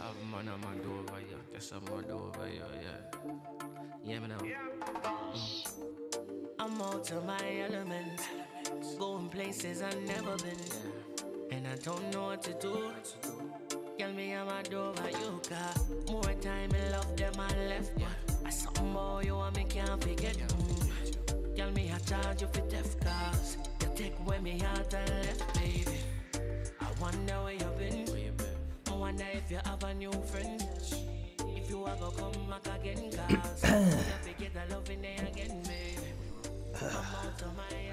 Man, I'm a do over here. Guess I'm a do over here, yeah. Yeah, me now. I'm out of my element. Going places I've never been. And I don't know what to do. Tell me I'm a do over you, car. More time I love them I left. I something more you want me can't forget. Tell me I charge you for death cars. You take away me heart and left, baby. I wonder where you've been. I wonder if you have a new friend. If you ever come back again, cause you forget the love in there again, baby.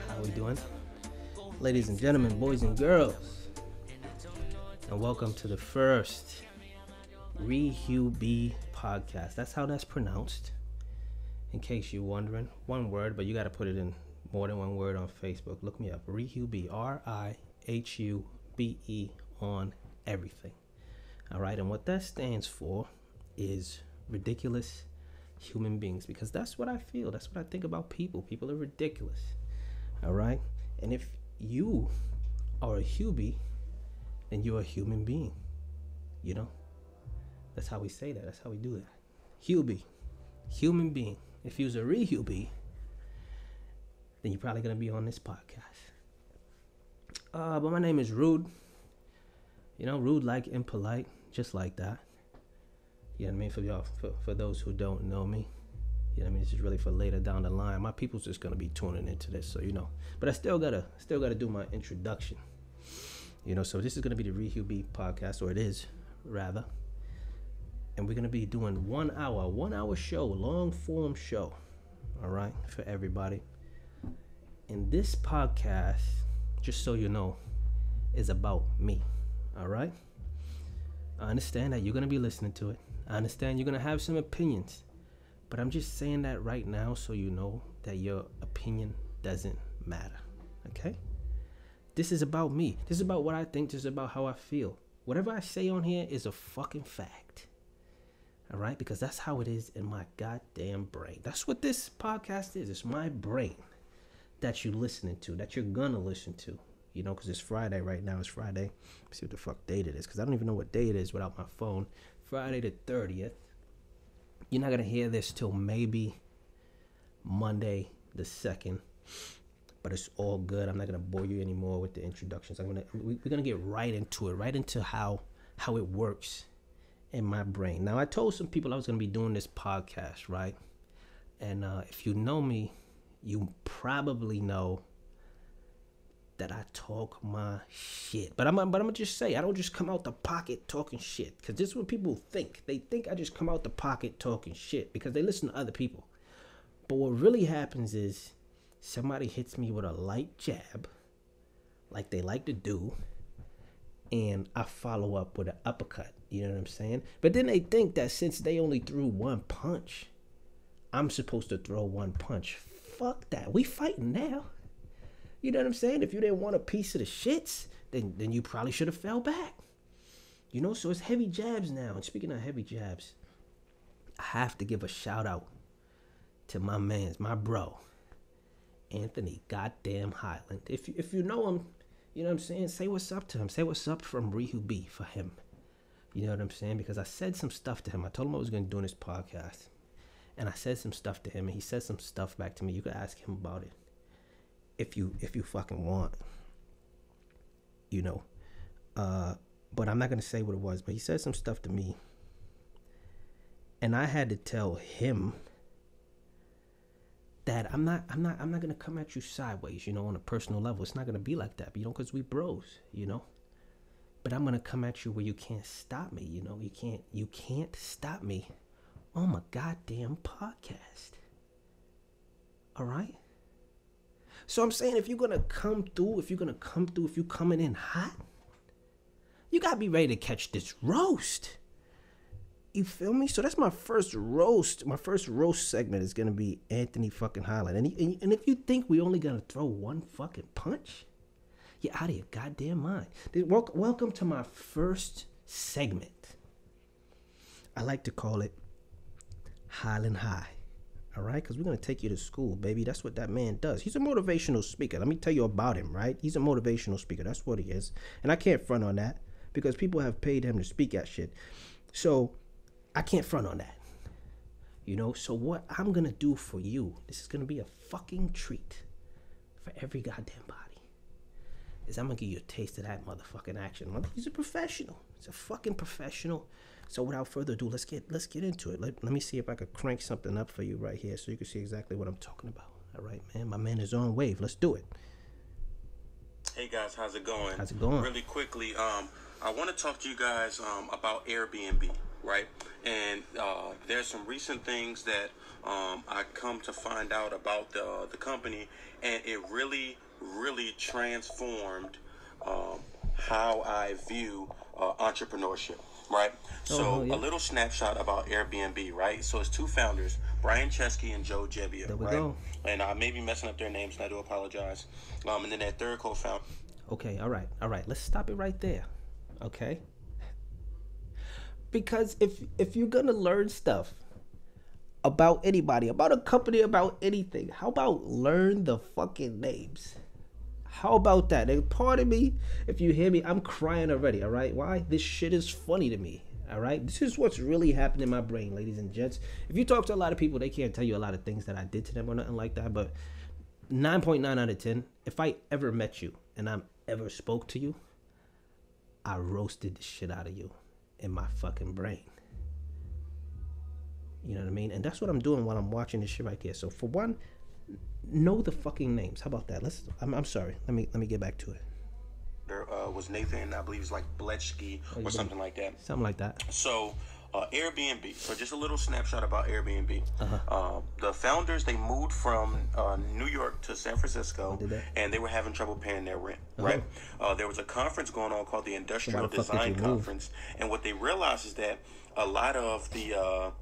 How we doing? Ladies and gentlemen, boys and girls, and welcome to the first RiHuBe podcast. That's how that's pronounced, in case you're wondering. One word, but you got to put it in more than one word on Facebook. Look me up, RiHuBe, RiHuBe on everything. All right, and what that stands for is ridiculous human beings, because that's what I feel. That's what I think about people. People are ridiculous. All right, and if you are a HuBe, then you're a human being. You know, that's how we say that. That's how we do that. HuBe, human being. If you're a RiHuBe, then you're probably gonna be on this podcast. But my name is Rude. You know, rude like impolite, just like that. You know what I mean? For y'all, for those who don't know me, you know what I mean? This is really for later down the line. My people's just gonna be tuning into this, so you know. But I still gotta do my introduction. You know, so this is gonna be the RiHuBe podcast, or it is rather. And we're gonna be doing 1 hour show, long form show. All right, for everybody. And this podcast, just so you know, is about me. All right. I understand that you're going to be listening to it. I understand you're going to have some opinions, but I'm just saying that right now so you know that your opinion doesn't matter. Okay. This is about me. This is about what I think. This is about how I feel. Whatever I say on here is a fucking fact. All right. Because that's how it is in my goddamn brain. That's what this podcast is. It's my brain that you're listening to, that you're going to listen to. You know, because it's Friday right now. It's Friday. Let's see what the fuck date it is, because I don't even know what day it is without my phone. Friday the 30th. You're not going to hear this till maybe Monday the 2nd. But it's all good. I'm not going to bore you anymore with the introductions. We're going to get right into it, right into how it works in my brain. Now, I told some people I was going to be doing this podcast, right? And if you know me, you probably know that I talk my shit. But I'm gonna just say, I don't just come out the pocket talking shit. Because this is what people think. They think I just come out the pocket talking shit because they listen to other people. But what really happens is somebody hits me with a light jab, like they like to do, and I follow up with an uppercut. You know what I'm saying? But then they think that since they only threw one punch, I'm supposed to throw one punch. Fuck that. We fighting now. You know what I'm saying? If you didn't want a piece of the shits, then you probably should have fell back. You know, so it's heavy jabs now. And speaking of heavy jabs, I have to give a shout out to my man's, my bro, Anthony goddamn Hyland. If you know him, you know what I'm saying? Say what's up to him. Say what's up from RiHuBe for him. You know what I'm saying? Because I said some stuff to him. I told him I was going to do this podcast. And I said some stuff to him, and he said some stuff back to me. You could ask him about it. If you fucking want, you know, but I'm not gonna say what it was. But he said some stuff to me, and I had to tell him that I'm not gonna come at you sideways, you know, on a personal level. It's not gonna be like that, you know, because we bros, you know. But I'm gonna come at you where you can't stop me, you know. You can't stop me on my goddamn podcast. All right. So I'm saying, if you're coming in hot, you gotta be ready to catch this roast. You feel me? So that's my first roast. My first roast segment is gonna be Anthony fucking Hyland. And if you think we only gonna throw one fucking punch, you're out of your goddamn mind. Welcome to my first segment. I like to call it Hyland High. All right, because we're going to take you to school, baby. That's what that man does. He's a motivational speaker. Let me tell you about him, right? He's a motivational speaker. That's what he is. And I can't front on that because people have paid him to speak at shit. So I can't front on that. You know, so what I'm gonna do for you, this is gonna be a fucking treat for every goddamn body, is I'm gonna give you a taste of that motherfucking action. He's a professional. He's a fucking professional. So without further ado, let's get into it. Let me see if I could crank something up for you right here so you can see exactly what I'm talking about. All right, man. My man is on wave. Let's do it. Hey guys, how's it going? How's it going? Really quickly, I want to talk to you guys about Airbnb, right? And there's some recent things that I come to find out about the company, and it really transformed how I view entrepreneurship, right? So yeah. a little snapshot about Airbnb, right? So it's two founders, Brian Chesky and Joe Gebbia, There we right? go. And I may be messing up their names, and I do apologize. And then that third co-founder. Okay, all right. Let's stop it right there. Okay? Because if you're gonna learn stuff about anybody, about a company, about anything, how about learn the fucking names? How about that? And pardon me if you hear me, I'm crying already, all right? Why? This shit is funny to me, all right? This is what's really happening in my brain, ladies and gents. If you talk to a lot of people, they can't tell you a lot of things that I did to them or nothing like that, but 9.9 out of 10, if I ever met you and I ever spoke to you, I roasted the shit out of you in my fucking brain. You know what I mean? And that's what I'm doing while I'm watching this shit right here. So for one, know the fucking names. How about that? I'm sorry. Let me get back to it. There was Nathan, I believe it's like Blechsky or something like that. Something like that. So Airbnb. So just a little snapshot about Airbnb. The founders, they moved from New York to San Francisco, and they were having trouble paying their rent. Right. There was a conference going on called the Industrial Design Conference, and what they realized is that a lot of the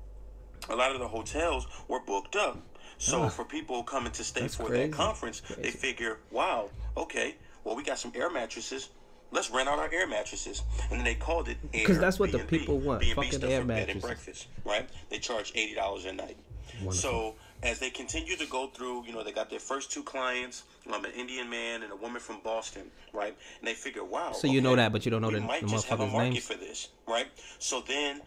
hotels were booked up. So for people coming to stay for that conference, they figure, wow, okay, well, we got some air mattresses. Let's rent out our air mattresses. And then they called it Airbnb. Because that's what the people want, B&B fucking air bed and mattresses. breakfast, right? They charge $80 a night. Wonderful. So as they continue to go through, you know, they got their first two clients, an Indian man and a woman from Boston, right? And they figure, wow. So you know that, but you don't know the might just have a motherfuckers' market names. for this, right? So then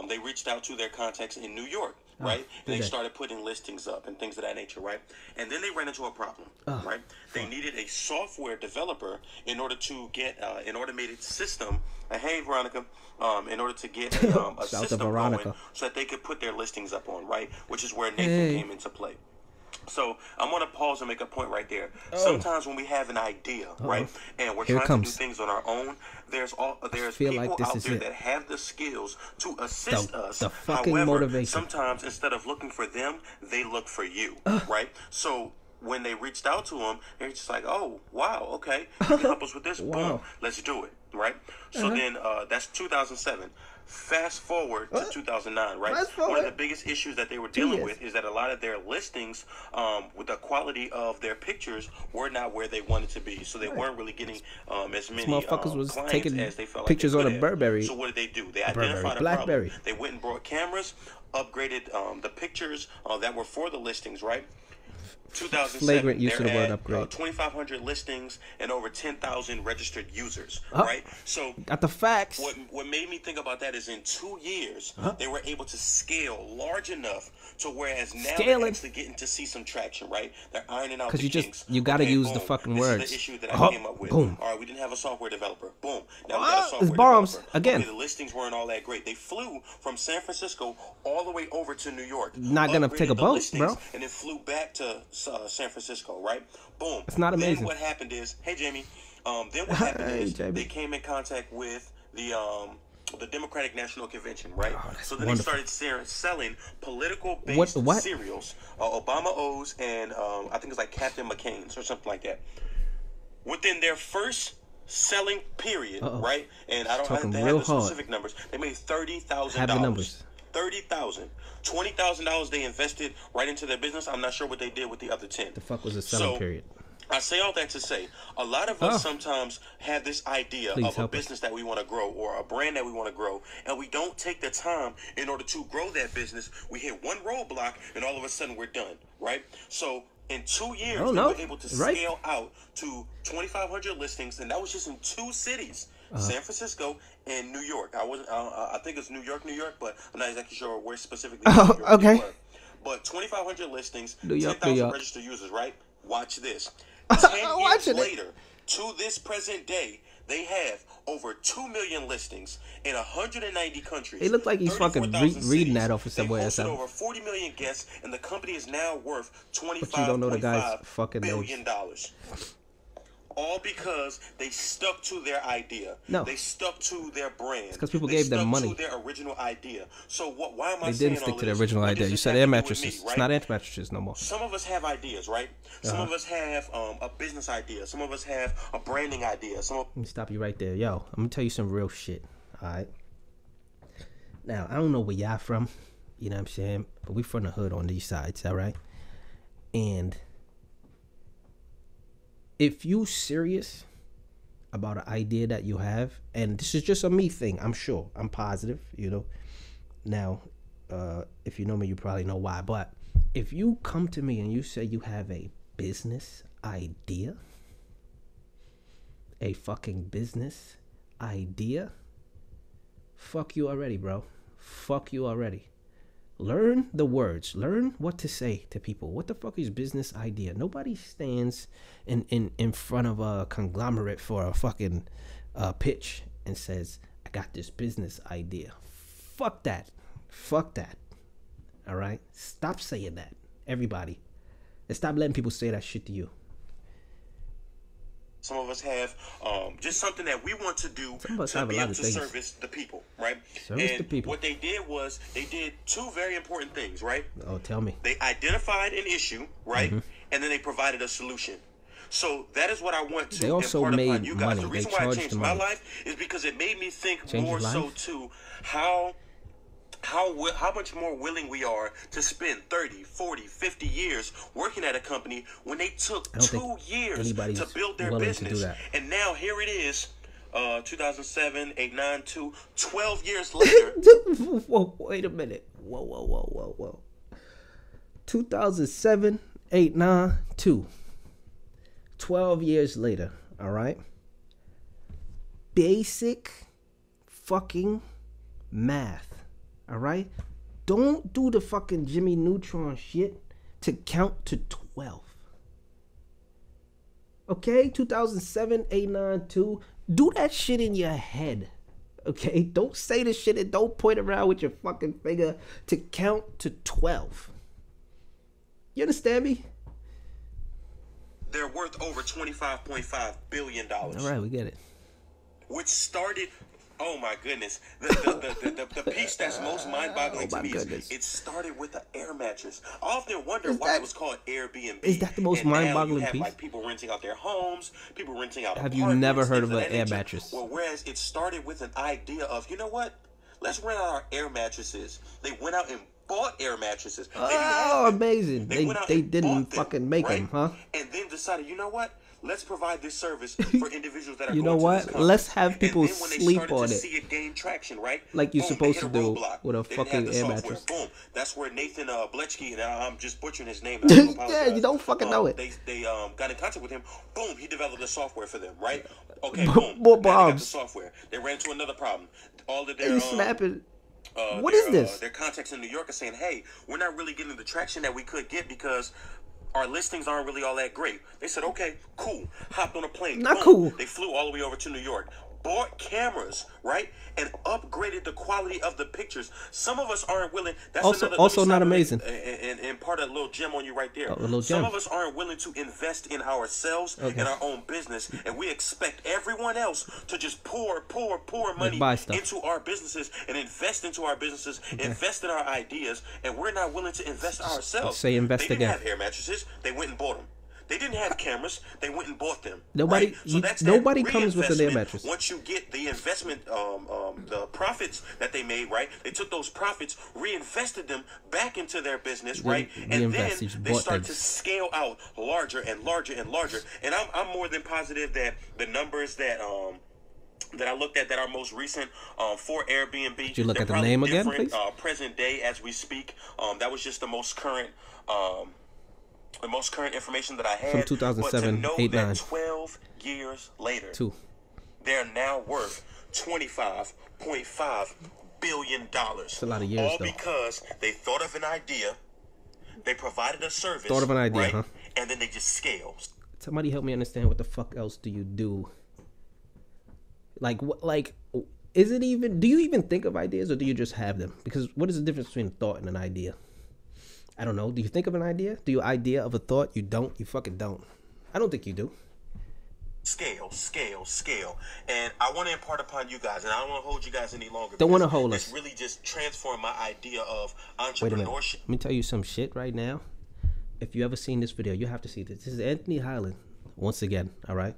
they reached out to their contacts in New York, right? And they started putting listings up and things of that nature, right? And then they ran into a problem, right? They needed a software developer in order to get an automated system. Hey, Veronica. In order to get a system going so that they could put their listings up on, right? Which is where Nathan came into play. So I'm going to pause and make a point right there. Sometimes when we have an idea, right, and we're trying to do things on our own, there's people like out there that have the skills to assist us. The fucking However, motivation. sometimes instead of looking for them, they look for you, right? So when they reached out to him, they're just like, oh, wow, okay, you can help us with this. Boom, let's do it, right? So then that's 2007. Fast forward to 2009, right? One of the biggest issues that they were dealing with is that a lot of their listings, with the quality of their pictures, were not where they wanted to be. So they weren't really getting as many motherfuckers was clients taking as they felt pictures like they on a Burberry. So what did they do? They identified a Blackberry. problem. They went and brought cameras, upgraded the pictures that were for the listings, right? 2007, Flagrant use of the word upgrade. 2,500 listings and over 10,000 registered users, right? So got the facts. What made me think about that is in 2 years, they were able to scale large enough to whereas now they're actually getting to see some traction, right? They're ironing out the kinks. You got to use the fucking words. This is the issue that I came up with. Boom. All right, we didn't have a software developer. Boom. Now we got a software it's bombs. developer. Again. Okay, the listings weren't all that great. They flew from San Francisco all the way over to New York. Not going to take a boat, bro. And then flew back to San Francisco, right? Boom. It's not amazing. Then what happened is, hey, Jamie, then what happened is they came in contact with the Democratic National Convention, right? So then they started selling political-based cereals, Obama O's and I think it's like Captain McCain's or something like that. Within their first selling period, right? And I don't have the specific numbers. They made $30,000. Have the numbers. $30,000. $20,000 they invested right into their business. I'm not sure what they did with the other 10. The fuck was the selling period? I say all that to say, a lot of us sometimes have this idea of a business that we want to grow or a brand that we want to grow, and we don't take the time in order to grow that business. We hit one roadblock, and all of a sudden we're done, right? So In 2 years, they were able to scale out to 2,500 listings, and that was just in 2 cities, San Francisco and New York. I think it's New York, but I'm not exactly sure where specifically. Okay. But 2,500 listings, New York, 10,000 registered users, right? Watch this. 10 years later, to this present day, they have over 2 million listings in 190 countries. He looked like he's fucking reading that off of somewhere. They hosted over 40 million guests, and the company is now worth $25.5 billion. All because they stuck to their idea. No. They stuck to their brand. It's because people gave them money. They stuck to their original idea. So why am I saying all this? They didn't stick to their original idea. You said air mattresses. It's not air mattresses no more. Some of us have ideas, right? Some of us have a business idea. Some of us have a branding idea. Let me stop you right there. Yo, I'm going to tell you some real shit. All right? Now, I don't know where y'all from. You know what I'm saying? But we from the hood on these sides, all right? And if you serious about an idea that you have, and this is just a me thing, I'm sure, I'm positive, you know. Now, if you know me, you probably know why. But if you come to me and you say you have a business idea, a fucking business idea, fuck you already, bro. Fuck you already. Learn the words. Learn what to say to people. What the fuck is business idea? Nobody stands in front of a conglomerate for a fucking pitch and says, I got this business idea. Fuck that. Fuck that. All right? Stop saying that. Everybody. And stop letting people say that shit to you. Some of us have just something that we want to do to be able to service the people, right? Service the people. What they did was they did 2 very important things, right? Oh, tell me. They identified an issue, right? And then they provided a solution. So that is what I want to impart upon you guys. The reason why I changed my life is because it made me think more so to how much more willing we are to spend 30, 40, 50 years working at a company when they took 2 years to build their business. And now here it is, 2007, 8, 9, 2, 12 years later. Whoa, wait a minute. Whoa. 2007, 8, 9, 2. 12 years later, all right? Basic fucking math. All right? Don't do the fucking Jimmy Neutron shit to count to 12. Okay? 2007, 8, 9, 2. Do that shit in your head. Okay? Don't say the shit and don't point around with your fucking finger to count to 12. You understand me? They're worth over $25.5 billion. All right, we get it. Which started... Oh my goodness! The piece that's most mind-boggling to me is it started with an air mattress. I often wonder why it was called Airbnb. Is that the most mind-boggling piece? Like people renting out their homes, people renting out. Have you never heard of an air mattress? Well, whereas it started with an idea of, you know what? Let's rent out our air mattresses. They went out and bought air mattresses. Oh, amazing! They didn't fucking make them, huh? And then decided, you know what? Let's provide this service for individuals that are. You know what? Let's have people sleep on it. See it gain traction, right? Like you're supposed to do with a fucking air mattress. Boom. That's where Nathan Blechke, and I'm just butchering his name. Yeah, you don't fucking know it. They got in contact with him. Boom, he developed the software for them, right? Okay, boom. More bombs. The software. They ran into another problem. All of their you snapping. What is this? Their contacts in New York are saying, hey, we're not really getting the traction that we could get because our listings aren't really all that great. They said, okay, cool. Hopped on a plane. Not cool. They flew all the way over to New York. Bought cameras, right? And upgraded the quality of the pictures. Some of us aren't willing. That's also not amazing. And part of a little gem on you right there. A little gem. Some of us aren't willing to invest in ourselves and our own business. And we expect everyone else to just pour money into our businesses and invest into our businesses, invest in our ideas. And we're not willing to invest ourselves. Say invest again. They didn't have air mattresses. They went and bought them. They didn't have cameras. They went and bought them. Nobody, right? So that's nobody comes with an air mattress. Once you get the investment, the profits that they made, right? They took those profits, reinvested them back into their business, right? And then they start to scale out larger and larger and larger. And I'm more than positive that the numbers that I looked at that are most recent for Airbnb. Did you look at the name again, please? Present day as we speak. That was just the most current. the most current information that I had. From 2007, but to know 8, that 9. 12 years later, 2. they're now worth $25.5 billion. That's a lot of years, all though. because they thought of an idea, they provided a service, Thought of an idea, right? huh? And then they just scale. Somebody help me understand what the fuck else do you do? Like, is it even, do you even think of ideas or do you just have them? Because what is the difference between a thought and an idea? I don't know. Do you think of an idea? Do you idea of a thought? You don't? You fucking don't. I don't think you do. Scale. And I want to impart upon you guys, and I don't want to hold you guys any longer. Don't want to hold us. This really just transformed my idea of Wait a minute. entrepreneurship. Let me tell you some shit right now. If you ever seen this video, you have to see this. This is Anthony Hyland. Once again, all right?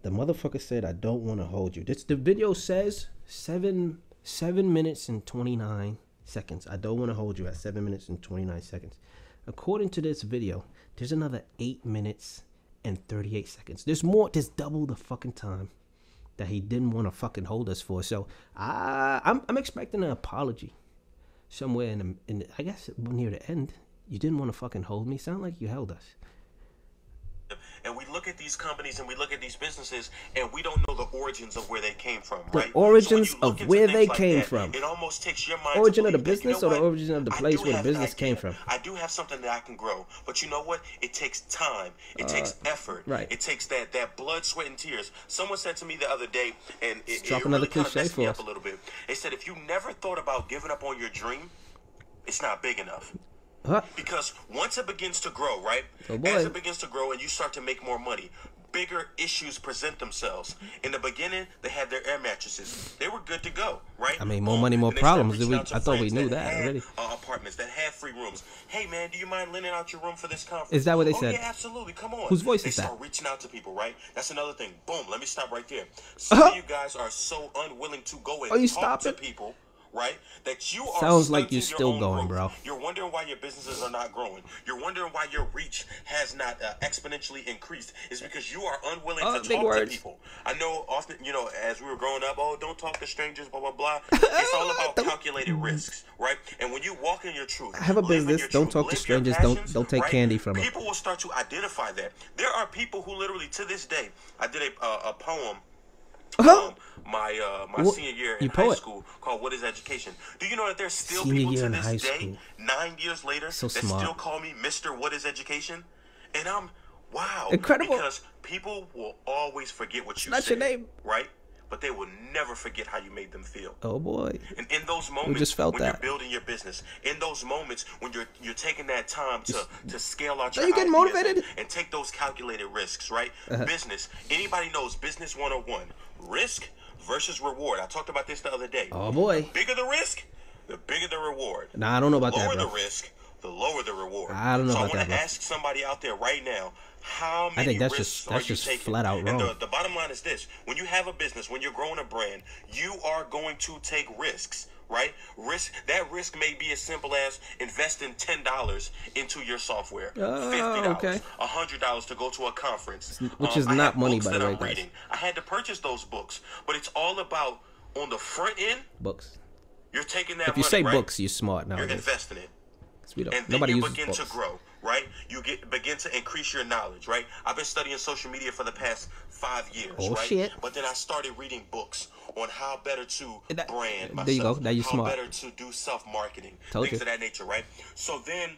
The motherfucker said, I don't want to hold you. The video says 7 minutes and 29 seconds. I don't want to hold you at 7 minutes and 29 seconds. According to this video, there's another 8 minutes and 38 seconds. There's more. There's double the fucking time that he didn't want to fucking hold us for. So I'm expecting an apology somewhere in the, I guess near the end. You didn't want to fucking hold me. Sound like you held us. And we look at these companies and we look at these businesses and we don't know the origins of where they came from, The right? origins So when you look of into where things they like came that, from. It almost takes your mind Origin to of the believe that, business you know or the what? origin of the I place do where the have an business came idea. from? I do have something that I can grow. But you know what? It takes time. It takes effort. right. It takes that blood, sweat, and tears. Someone said to me the other day, and it drop really another kind of cliche messed me for up us. a little bit. They said, if you never thought about giving up on your dream, it's not big enough. Huh? Because once it begins to grow, right? Oh, boy. As it begins to grow and you start to make more money, bigger issues present themselves. In the beginning, they had their air mattresses. They were good to go, right? I mean, more money, more And they started problems. reaching out to I thought we friends knew that that had, already. Apartments that had free rooms. Hey, man, do you mind lending out your room for this conference? Is that what they Oh, said? yeah, absolutely. Come on. Whose voice they is that? start reaching out to people, right? That's another thing. Boom. Let me stop right there. Some of you guys are so unwilling to go and Are you talk to stopping? people, right? That you are Sounds like you're stunting your still own going, growth. bro. You're wondering why your businesses are not growing. You're wondering why your reach has not exponentially increased. It's because you are unwilling to big talk words. to people. I know often, as we were growing up, oh, don't talk to strangers, blah, blah, blah. It's all about calculated risks, right? And when you walk in your truth, I have a live in business. your Don't truth, talk to live your strangers. passions, Don't take right? candy from them. People will start to identify that. There are people who literally, to this day, I did a poem my senior year in high school called What is Education? Do you know that there's still Senior people year to in this high day, school. 9 years later, So that smart. still call me Mr. What is Education? And I'm, wow. Incredible. Because people will always forget what you That's said, your name. right? But they will never forget how you made them feel. Oh boy. And in those moments just felt when that. you're building your business, in those moments when you're taking that time to scale out Are your you getting ideas motivated? and take those calculated risks, right? Business. Anybody knows business 101. Risk versus reward. I talked about this the other day. Oh boy. The bigger the risk, the bigger the reward. Nah, I don't know about Lower that, bro. the risk, the lower the reward. I don't know so about I that, want bro. to ask somebody out there right now, how many think that's risks just- are that's you just taking? flat out And wrong. the bottom line is this: when you have a business, when you're growing a brand, you are going to take risks, right? Risk may be as simple as investing $10 into your software, $50, okay. $100 to go to a conference, Which is I not have money, books by the that way, I'm guys. reading. I had to purchase those books, but it's all about on the front end. Books. You're taking that If you money, say right? books, you're smart You're nowadays. investing it. 'Cause we don't. And then Nobody you uses begin books. to grow, right? You begin to increase your knowledge, right? I've been studying social media for the past 5 years, Oh, right? shit. But then I started reading books on how better to brand myself. There you go. Now you're how smart. better to do self-marketing, Told things you. of that nature, right? So then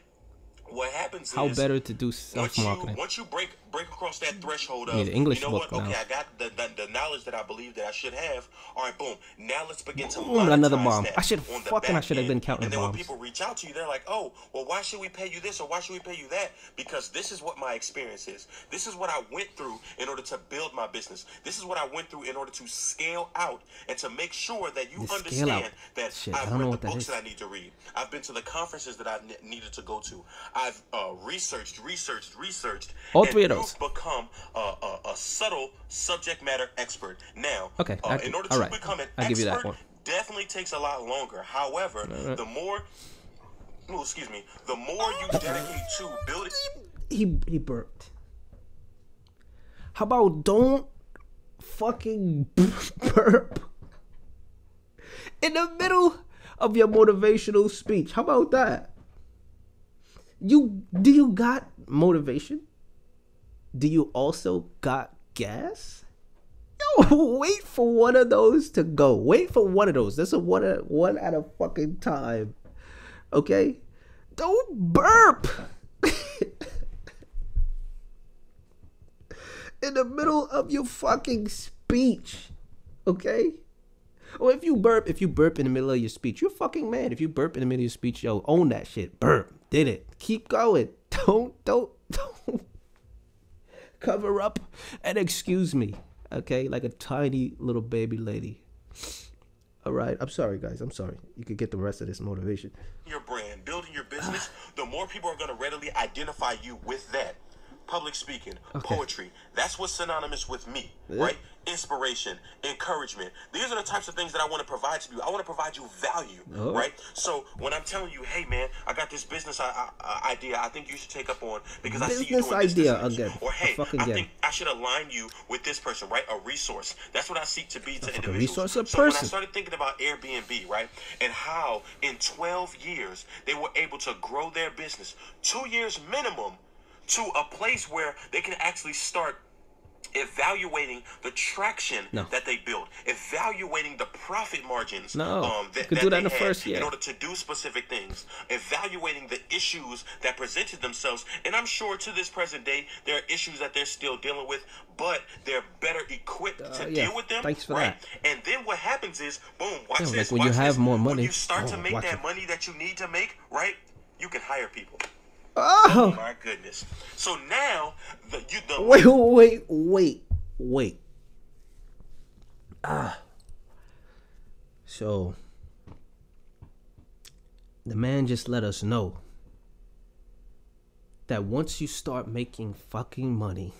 what happens How is better to do self-marketing. once you break across that threshold of, You need an English you know book what, okay, now. I got the knowledge that I believe that I should have. All right, boom. Now let's begin to Boom, another monetize bomb. that I should on the fucking- I back should have been end. counting And then when bombs. people reach out to you, they're like, oh, well, why should we pay you this or why should we pay you that? Because this is what my experience is. This is what I went through in order to build my business. This is what I went through in order to scale out and to make sure that you The scale understand out. that Shit, I I've don't know read what the that books is. that I need to read. I've been to the conferences that I needed to go to. I've researched. All and three of those. You've become a subtle subject matter expert. Now, Okay, in order all to right. become an I'll expert, give you that one. definitely takes a lot longer. However, the more the more you dedicate to building. He burped. How about don't fucking burp in the middle of your motivational speech? How about that? Do you got motivation? Do you also got gas? Yo, wait for one of those to go. Wait for one of those. That's a one at a fucking time. Okay? Don't burp in the middle of your fucking speech. Okay? Or if you burp in the middle of your speech, you're fucking mad. If you burp in the middle of your speech, yo, own that shit. Burp. Did it. Keep going. Don't cover up and excuse me. Okay? Like a tiny little baby lady. All right. I'm sorry, guys. I'm sorry. You could get the rest of this motivation. Your brand, building your business, the more people are going to readily identify you with that. Public speaking, poetry, that's what's synonymous with me, right? Inspiration, encouragement. These are the types of things that I want to provide to you. I want to provide you value, right? So when I'm telling you, hey man, I got this business idea I think you should take up on because I see you doing this. Or hey, I think I should align you with this person, right? A resource. That's what I seek to be to individuals. So when I started thinking about Airbnb, right? And how in 12 years they were able to grow their business, 2 years minimum, to a place where they can actually start evaluating the traction that they build, evaluating the profit margins that do that in the first year in order to do specific things, evaluating the issues that presented themselves. And I'm sure to this present day there are issues that they're still dealing with, but they're better equipped to deal with them. Thanks for that. And then what happens is, boom, watch this. Like when you have more money, when you start to make that money that you need to make, right? You can hire people. Oh my goodness! So now wait. So the man just let us know that once you start making fucking money,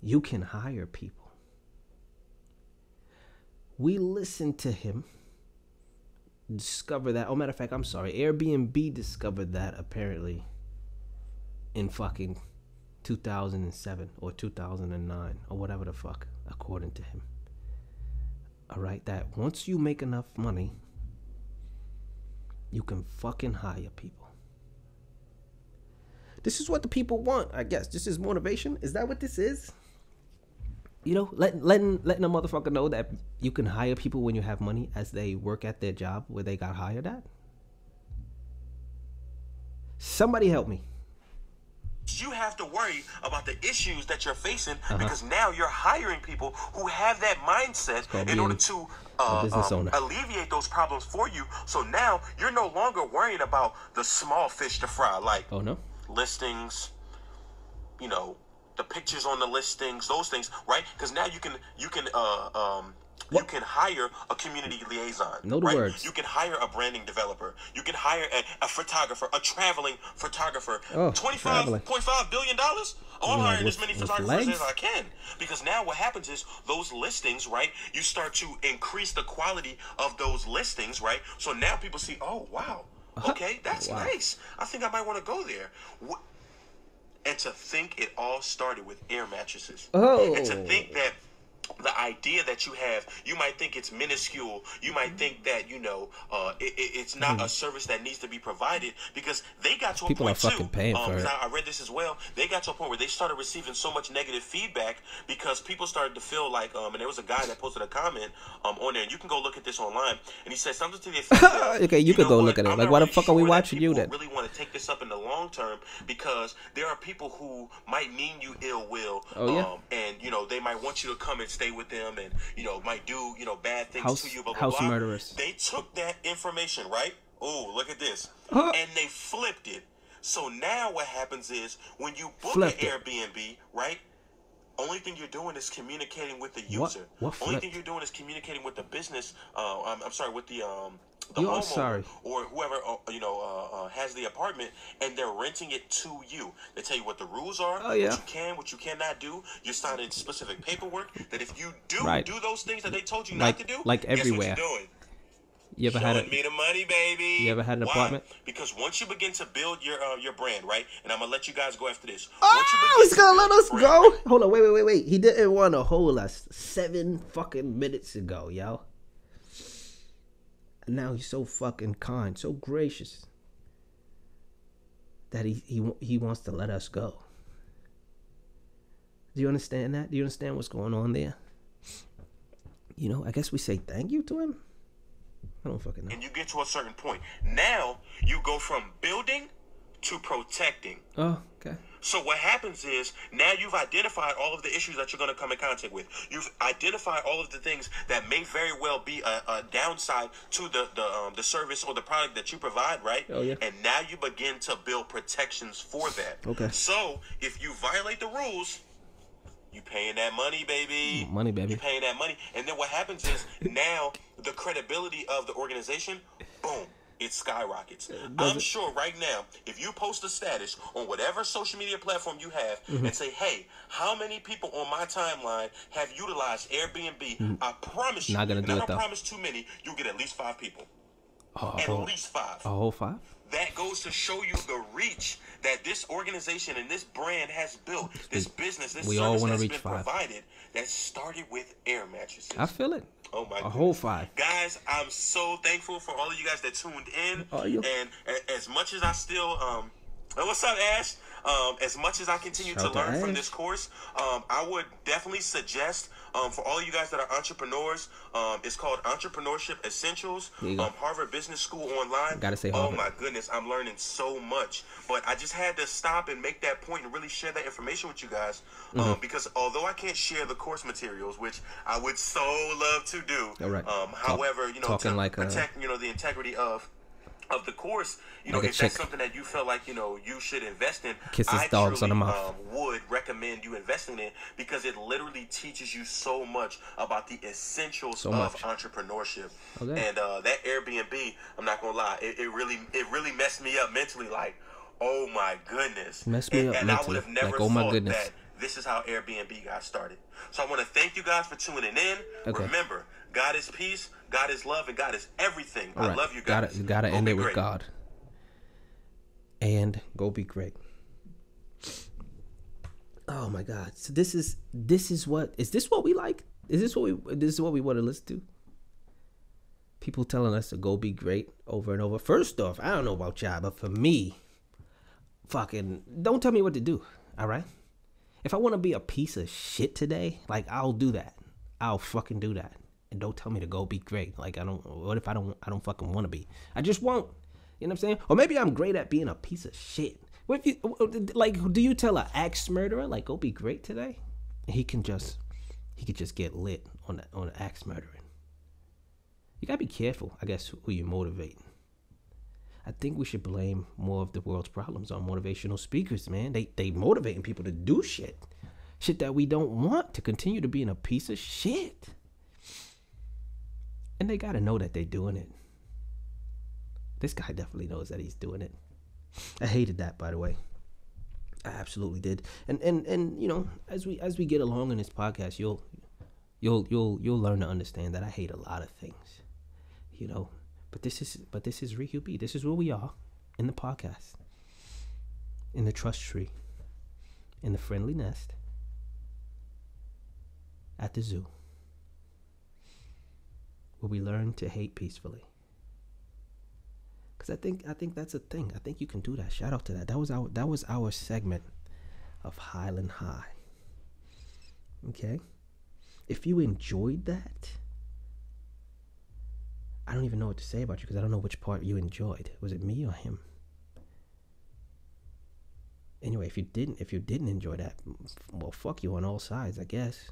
you can hire people. We listened to him. Discover that. Oh, matter of fact, I'm sorry. Airbnb discovered that apparently in fucking 2007 or 2009 or whatever the fuck, according to him. All right, that once you make enough money, you can fucking hire people. This is what the people want, I guess. This is motivation. Is that what this is? You know, letting a motherfucker know that you can hire people when you have money as they work at their job where they got hired at. Somebody help me. You have to worry about the issues that you're facing because now you're hiring people who have that mindset in order to alleviate those problems for you. So now you're no longer worrying about the small fish to fry, like listings, you know, the pictures on the listings, those things, right? Because now you can hire a community liaison. Know the words. You can hire a branding developer. You can hire a photographer, a traveling photographer. $25.5 billion. I'm hiring as many photographers as I can. Because now what happens is those listings, right? You start to increase the quality of those listings, right? So now people see, oh, wow. Okay, that's nice. I think I might want to go there. And to think it all started with air mattresses. And to think that the idea that you have, you might think it's minuscule. You might think that, you know, it's not a service that needs to be provided because they got to a point too. People are fucking paying for it. I read this as well. They got to a point where they started receiving so much negative feedback because people started to feel like, and there was a guy that posted a comment on there, and you can go look at this online, and he said something to the effect of, okay, you can go look at it. Like, why the fuck are we watching you then? Really want to take this up in the long term because there are people who might mean you ill will, and you know they might want you to come and stay with them, and you know might do bad things to you. Blah, blah, blah. Murderers. They took that information, right? Oh, look at this, and they flipped it. So now what happens is when you book an Airbnb, right? Only thing you're doing is communicating with the user. Only thing you're doing is communicating with the business. I'm sorry, with the homeowner or whoever has the apartment, and they're renting it to you. They tell you what the rules are, what you can, what you cannot do. You're signing specific paperwork that if you do those things that they told you not to do, like everywhere. Guess what you're doing? You ever had me the money, baby? You ever had an apartment? Because once you begin to build your brand, right? And I'm gonna let you guys go after this. He's gonna let us go. Right? Hold on, wait. He didn't want to hold us 7 fucking minutes ago, yo. And now he's so fucking kind, so gracious. that he wants to let us go. Do you understand that? Do you understand what's going on there? You know, I guess we say thank you to him. I don't fucking know. And you get to a certain point. Now you go from building to protecting. Oh, okay. So what happens is now you've identified all of the issues that you're going to come in contact with. You've identified all of the things that may very well be a downside to the service or the product that you provide, right? Oh, yeah. And now you begin to build protections for that. Okay. So if you violate the rules, you paying that money, baby. Money, baby. You paying that money. And then what happens is now the credibility of the organization, boom, it skyrockets. I'm sure right now, if you post a status on whatever social media platform you have and say, hey, how many people on my timeline have utilized Airbnb? I promise you, Not gonna do and it, I don't though. promise too many, you'll get at least 5 people. At least 5. A whole 5? That goes to show you the reach that this organization and this brand has built, this business, this we all service wanna that's reach been 5. provided, that started with air mattresses. I feel it. Oh my A whole 5. Guys, I'm so thankful for all of you guys that tuned in. Are you? And as much as I still what's up, Ash? As much as I continue to learn from this course, I would definitely suggest for all of you guys that are entrepreneurs, it's called Entrepreneurship Essentials, Harvard Business School online. Gotta say Harvard. Oh my goodness, I'm learning so much. But I just had to stop and make that point and really share that information with you guys. Because although I can't share the course materials, which I would so love to do, All right. however, you know, to like protect, you know, the integrity of the course, you know, like if that's something that you feel like, you know, you should invest in, Kisses dogs on the mouth. Would recommend you investing in, because it literally teaches you so much about the essentials of entrepreneurship. Okay. And that Airbnb, I'm not gonna lie, it really messed me up mentally. Like, oh my goodness, messed me up and mentally. I would have never like, oh my thought goodness. that this is how Airbnb got started. So I want to thank you guys for tuning in. Okay. Remember, God is peace, God is love, and God is everything. All right. I love you guys. Gotta end it with great. God. And go be great. Oh my God! So this is what we like? Is this what we want to listen to? People telling us to go be great over and over. First off, I don't know about y'all, but for me, fucking don't tell me what to do. All right? If I want to be a piece of shit today, like I'll do that. I'll fucking do that. And don't tell me to go be great. Like what if I don't fucking want to be? I just won't. You know what I'm saying? Or maybe I'm great at being a piece of shit. What if you, like, do you tell an axe murderer, like, go be great today? He could just get lit on the axe murdering. You gotta be careful, I guess, who you motivate. I think we should blame more of the world's problems on motivational speakers, man. They motivating people to do shit that we don't want, to continue to be in a piece of shit. And they gotta know that they're doing it. This guy definitely knows that he's doing it. I hated that, by the way. I absolutely did. And you know, as we get along in this podcast, you'll learn to understand that I hate a lot of things. You know, but this is RiHuBe. This is where we are in the podcast, in the trust tree, in the friendly nest, at the zoo, where we learn to hate peacefully. Because I think that's a thing. I think you can do that. Shout out to that. That was our segment of Hyland High. Okay? If you enjoyed that, I don't even know what to say about you, because I don't know which part you enjoyed. Was it me or him? Anyway, if you didn't enjoy that, well, fuck you on all sides, I guess.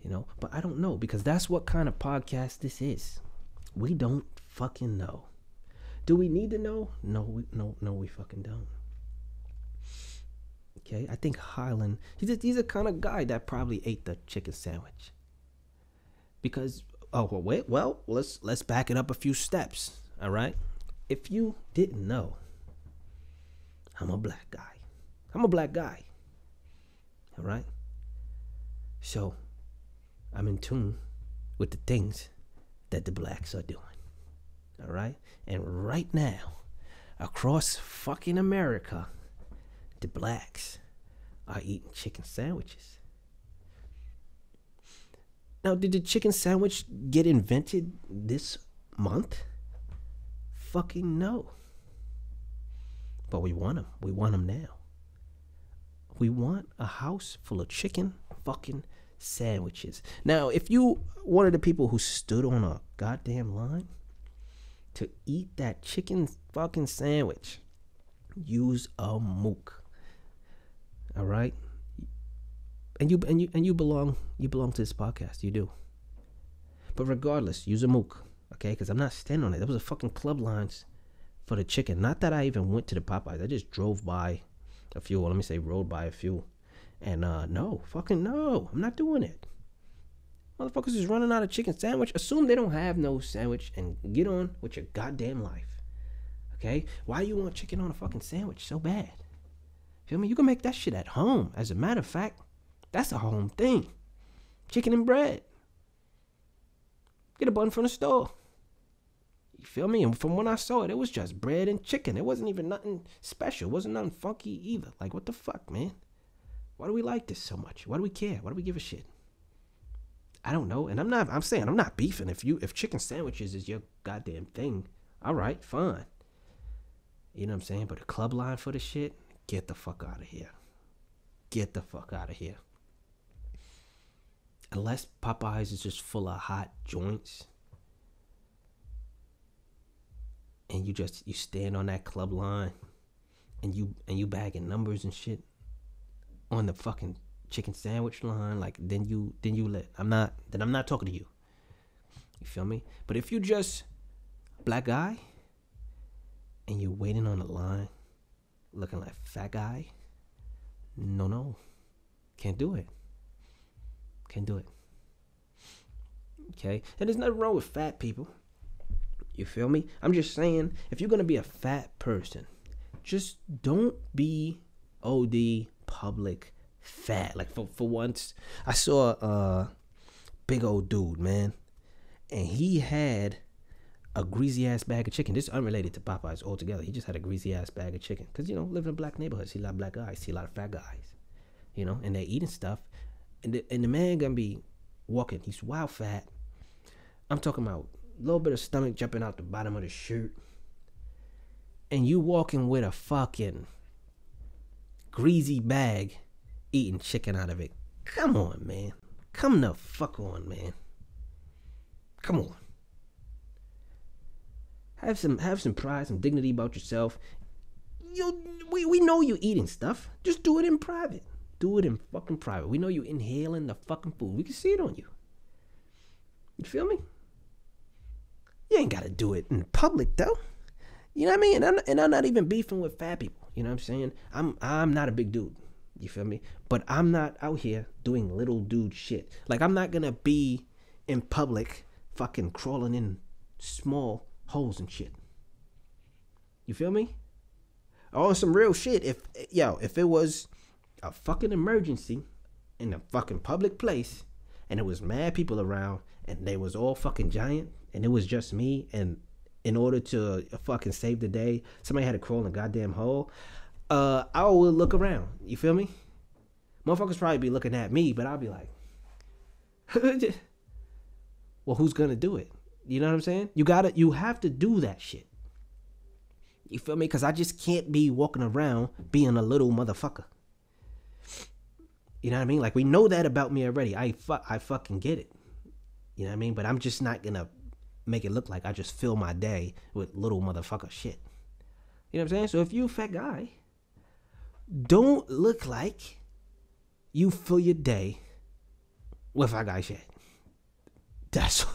You know, but I don't know, because that's what kind of podcast this is. We don't fucking know. Do we need to know? No, we fucking don't. Okay, I think Hyland, he's a kind of guy that probably ate the chicken sandwich. Because, let's back it up a few steps, all right? If you didn't know, I'm a black guy. All right? So, I'm in tune with the things that the blacks are doing. All right? And right now, across fucking America, the blacks are eating chicken sandwiches. Now, did the chicken sandwich get invented this month? Fucking no. But we want them. We want them now. We want a house full of chicken fucking sandwiches. Now, if you one of the people who stood on a goddamn line to eat that chicken fucking sandwich, use a mook. All right? And you belong to this podcast. You do. But regardless, use a mook. Okay? Because I'm not standing on it. There was a fucking club lines for the chicken. Not that I even went to the Popeyes. I just drove by a few. Well, let me say rode by a few. And no. I'm not doing it. Motherfuckers is running out of chicken sandwich. Assume they don't have no sandwich and get on with your goddamn life. Okay? Why you want chicken on a fucking sandwich so bad? Feel me? You can make that shit at home. As a matter of fact, that's a home thing. Chicken and bread. Get a bun from the store. You feel me? And from when I saw it, it was just bread and chicken. It wasn't even nothing special. It wasn't nothing funky either. Like, what the fuck, man? Why do we like this so much? Why do we care? Why do we give a shit? I don't know. And I'm not beefing. If chicken sandwiches is your goddamn thing, all right, fine. You know what I'm saying? But a club line for the shit, get the fuck out of here. Get the fuck out of here. Unless Popeyes is just full of hot joints and you stand on that club line and you bagging numbers and shit on the fucking chicken sandwich line, like then you lit. I'm not talking to you. You feel me? But if you just black guy and you're waiting on the line looking like fat guy, no. Can't do it. Okay? And there's nothing wrong with fat people. You feel me? I'm just saying, if you're gonna be a fat person, just don't be OD public fat. Like for once, I saw a big old dude, man, and he had a greasy ass bag of chicken. This is unrelated to Popeyes altogether. He just had a greasy ass bag of chicken. Cause live in a black neighborhood, see a lot of black guys, see a lot of fat guys, and they're eating stuff, and the man gonna be walking. He's wild fat. I'm talking about a little bit of stomach jumping out the bottom of the shirt, and you walking with a fucking greasy bag, eating chicken out of it. Come on, man. Come the fuck on, man. Come on. Have some pride, some dignity about yourself. We know you eating stuff. Just do it in private. Do it in fucking private. We know you inhaling the fucking food. We can see it on you. You feel me? You ain't gotta do it in public though. You know what I mean? And I'm not even beefing with fat people. You know what I'm saying? I'm not a big dude. You feel me? But I'm not out here doing little dude shit. Like, I'm not gonna be in public fucking crawling in small holes and shit. You feel me? Oh, some real shit. If it was a fucking emergency in a fucking public place and there was mad people around and they was all fucking giant and it was just me, and in order to fucking save the day, somebody had to crawl in a goddamn hole, I will look around. You feel me? Motherfuckers probably be looking at me, but I'll be like, well, who's gonna do it? You know what I'm saying? You have to do that shit. You feel me? Because I just can't be walking around being a little motherfucker. You know what I mean? Like, we know that about me already. I fucking get it. You know what I mean? But I'm just not gonna make it look like I just fill my day with little motherfucker shit. You know what I'm saying? So if you a fat guy, don't look like you fill your day with fat guy shit. That's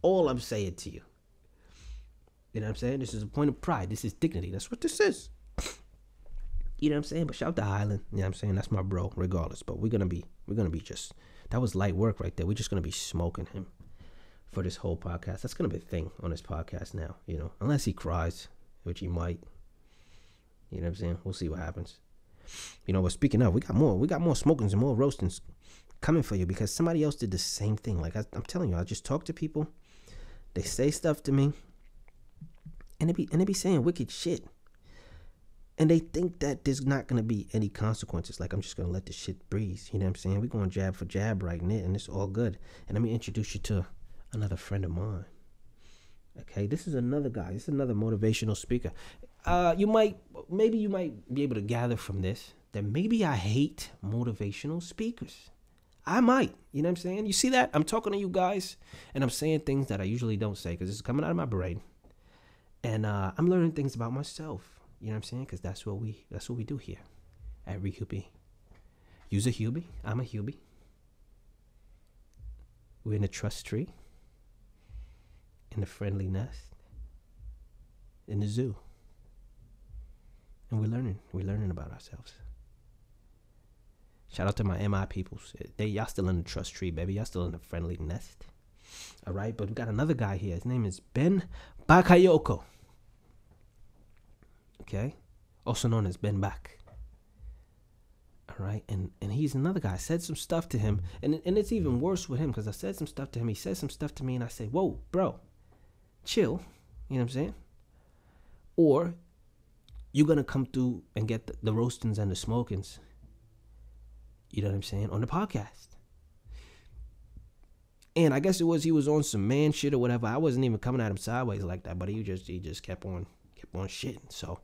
all I'm saying to you. You know what I'm saying? This is a point of pride. This is dignity. That's what this is. You know what I'm saying? But shout out to Hyland. You know what I'm saying? That's my bro, regardless. But we're gonna be just, that was light work right there. We're just gonna be smoking him for this whole podcast. That's gonna be a thing on this podcast now, unless he cries, which he might. You know what I'm saying? We'll see what happens. But speaking of, we got more smokings and more roastings coming for you, because somebody else did the same thing. Like I'm telling you, I just talk to people, they say stuff to me, and they be saying wicked shit, and they think that there's not gonna be any consequences. Like, I'm just gonna let this shit breeze. You know what I'm saying? We're going jab for jab right now, and it's all good. And let me introduce you to another friend of mine. Okay, this is another guy. This is another motivational speaker. maybe you might be able to gather from this that maybe I hate motivational speakers. I might, you know what I'm saying? You see that? I'm talking to you guys, and I'm saying things that I usually don't say because it's coming out of my brain, and I'm learning things about myself. You know what I'm saying? Because that's what we do here at RiHuBe. Youza HuBe. I'm a HuBe. We're in the trust tree, in the friendly nest, in the zoo, and we're learning about ourselves. Shout out to my MI peoples. Y'all still in the trust tree, baby. Y'all still in the friendly nest. All right, but we got another guy here. His name is Ben Bakayoko. Okay, also known as Ben Bak. All right, and he's another guy. I said some stuff to him, and it's even worse with him because I said some stuff to him. He said some stuff to me, and I say, "Whoa, bro, chill." You know what I'm saying? Or you're gonna come through and get the roastings and the smokings. You know what I'm saying? On the podcast. And I guess he was on some man shit or whatever. I wasn't even coming at him sideways like that, but he just kept on shitting. So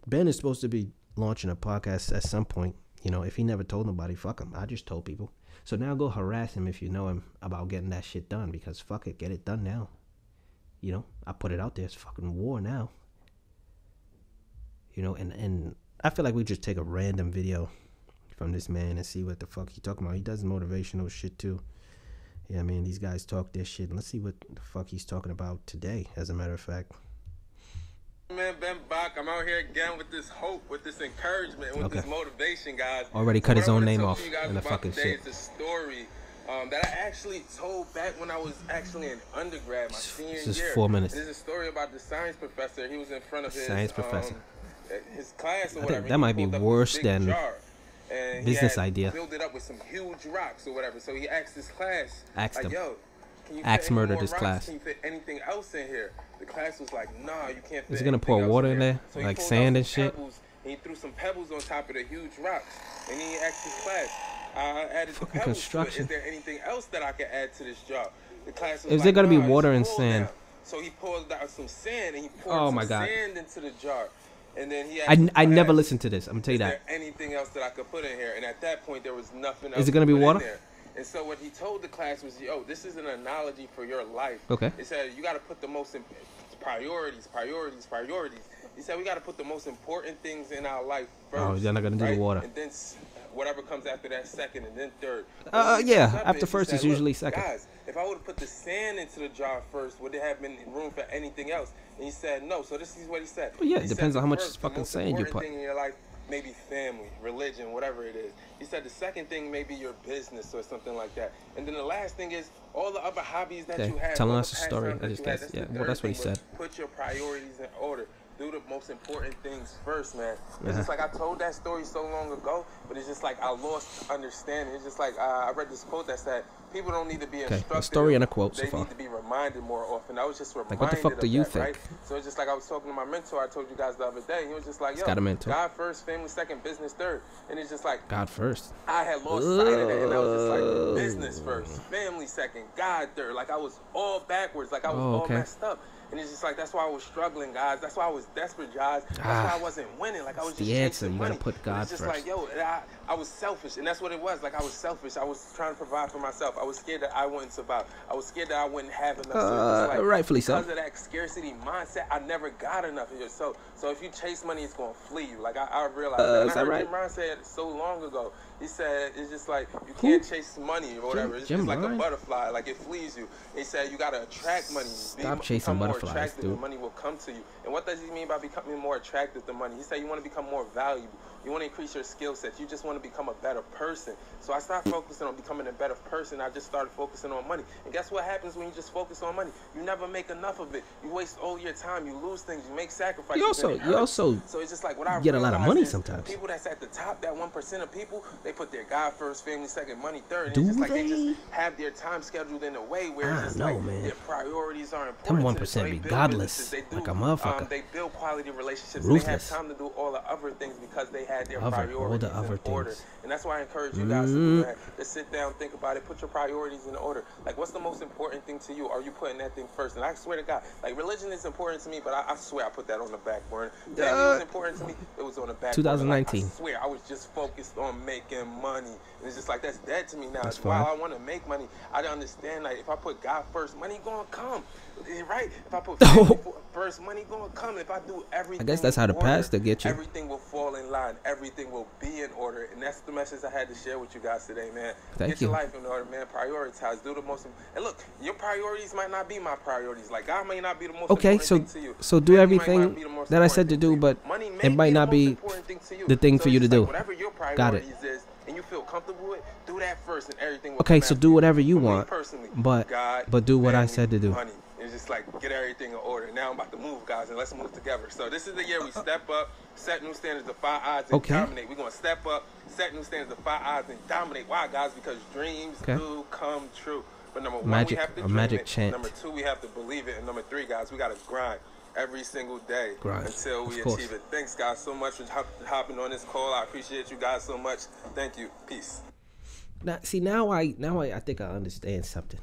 Ben is supposed to be launching a podcast at some point. You know, if he never told nobody, fuck him. I just told people. So now go harass him if you know him about getting that shit done, because fuck it, get it done now. You know, I put it out there. It's fucking war now. You know, and I feel like we just take a random video from this man and see what the fuck he talking about. He does motivational shit too. Yeah, I mean, these guys talk their shit. Let's see what the fuck he's talking about today, as a matter of fact. Man, Ben Bak, I'm out here again with this hope, with this encouragement, with this motivation, guys. Already cut his own name off in the fucking shit. It's a story that I actually told back when I was actually in undergrad, my senior year. This is 4 minutes. There's a story about the science professor. He was in front of his science professor. His class or I whatever. think that might be worse than and business he had idea. Filled it up with some huge rocks or whatever. So he asked his class, yo, can you axe fit murdered any his more class. rocks? Can you fit anything else in here? The class was like, nah, you can't fit. Is he gonna pour water in there, so like sand and shit? Pebbles, and he threw some pebbles on top of the huge rocks, and he asked his class, I added the pebbles construction. to it. Is there anything else that I can add to this jar? The class was Is like, there gonna be nah, water and full sand? now. So he poured out some sand, and he poured some sand into the jar. And then he I never listened to this. I'm gonna tell you that. Is there anything else that I could put in here? And at that point, there was nothing else. Is it gonna be water? There. And so what he told the class was, yo, this is an analogy for your life. Okay. He said you got to put the most priorities. He said we got to put the most important things in our life first. Oh, you're not gonna do the water. And then whatever comes after that, second, and then third. Yeah. After first is usually second. Guys, if I would have put the sand into the jar first, would there have been room for anything else? And he said no. So this is what he said. Well, yeah, it he depends on how much first, fucking sand you put. Thing in your life, maybe family, religion, whatever it is. He said the second thing maybe your business or something like that. And then the last thing is all the other hobbies that you have. Telling us a story. That's what he said. Put your priorities in order. Do the most important things first, man. It's just like I told that story so long ago, but it's just like I lost understanding. It's just like I read this quote that said, people don't need to be instructed. A story and a quote so They far. need to be reminded more often. I was just reminded like, what the fuck do you think? Right? So it's just like I was talking to my mentor. I told you guys the other day. He was just like, yo, got a mentor. God first, family second, business third. And it's just like, God first. I had lost sight of that. And I was just like, business first, family second, God third. Like I was all backwards. Like I was all messed up. And it's just like, that's why I was struggling, guys. That's why I was desperate, guys. That's why I wasn't winning. Like I was just the answer. You money. gotta put God it's just first. like, yo, I was selfish, and that's what it was. Like I was selfish. I was trying to provide for myself. I was scared that I wouldn't survive. I was scared that I wouldn't have enough. So like, rightfully so. Because of that scarcity mindset, I never got enough of it. So if you chase money, it's gonna flee you. Like I realized that. Is that right? Jim Rohn said so long ago. He said it's just like you can't chase money or whatever. It's just like a butterfly. Like it flees you. He said you gotta attract money. Stop chasing butterflies, dude. Money will come to you. And what does he mean by becoming more attractive to money? He said you want to become more valuable. You want to increase your skill sets. You just want to become a better person. So I started focusing on becoming a better person. I just started focusing on money. And guess what happens when you just focus on money? You never make enough of it. You waste all your time. You lose things. You make sacrifices. You also so it's just like what I get a lot of money sometimes. People that's at the top, that 1% of people, they put their God first, family second, money third. And Do it's just like they just have their time scheduled in a way where it's just like their priorities are important. Them 1% be godless like a motherfucker. They build quality relationships. Ruthless. They have time to do all the other things because they had their all priorities the other in order. things. And that's why I encourage you guys to do that. Just sit down, think about it, put your priorities in order. Like, what's the most important thing to you? Are you putting that thing first? And I swear to God, like, religion is important to me, but I swear I put that on the back burner. Family was important to me, it was on the back 2019. burner. Like, I swear I was just focused on making money. And it's just like, that's dead to me now. That's While fine. I want to make money, I understand, like, if I put God first, money gonna come. Right? If I put family first, money gonna come. If I do everything, I guess that's how the pastor get you. Everything will fall in line. Everything will be in order. And that's the message I had to share with you guys today, man. Get your life in order, man. Prioritize. Do the most. And look, your priorities might not be my priorities. Like, God may not be the most important thing to you. So do everything that I said to do, but it might not be the thing for you to do. Whatever your priorities is, and you feel comfortable with, do that first, and everything will okay, come so after do you. whatever you For me want, personally, but God, do what I family, said to do. money. It's just like, get everything in order. Now I'm about to move, guys, and let's move together. So this is the year we step up, set new standards, defy odds, and dominate. We're going to step up, set new standards, defy odds, and dominate. Why, guys? Because dreams do come true. But number one, we have to dream it. Number two, we have to believe it. And number three, guys, we got to grind every single day until we achieve it. Thanks, guys, so much for hopping on this call. I appreciate you guys so much. Thank you. Peace. Now, see, now I think I understand something.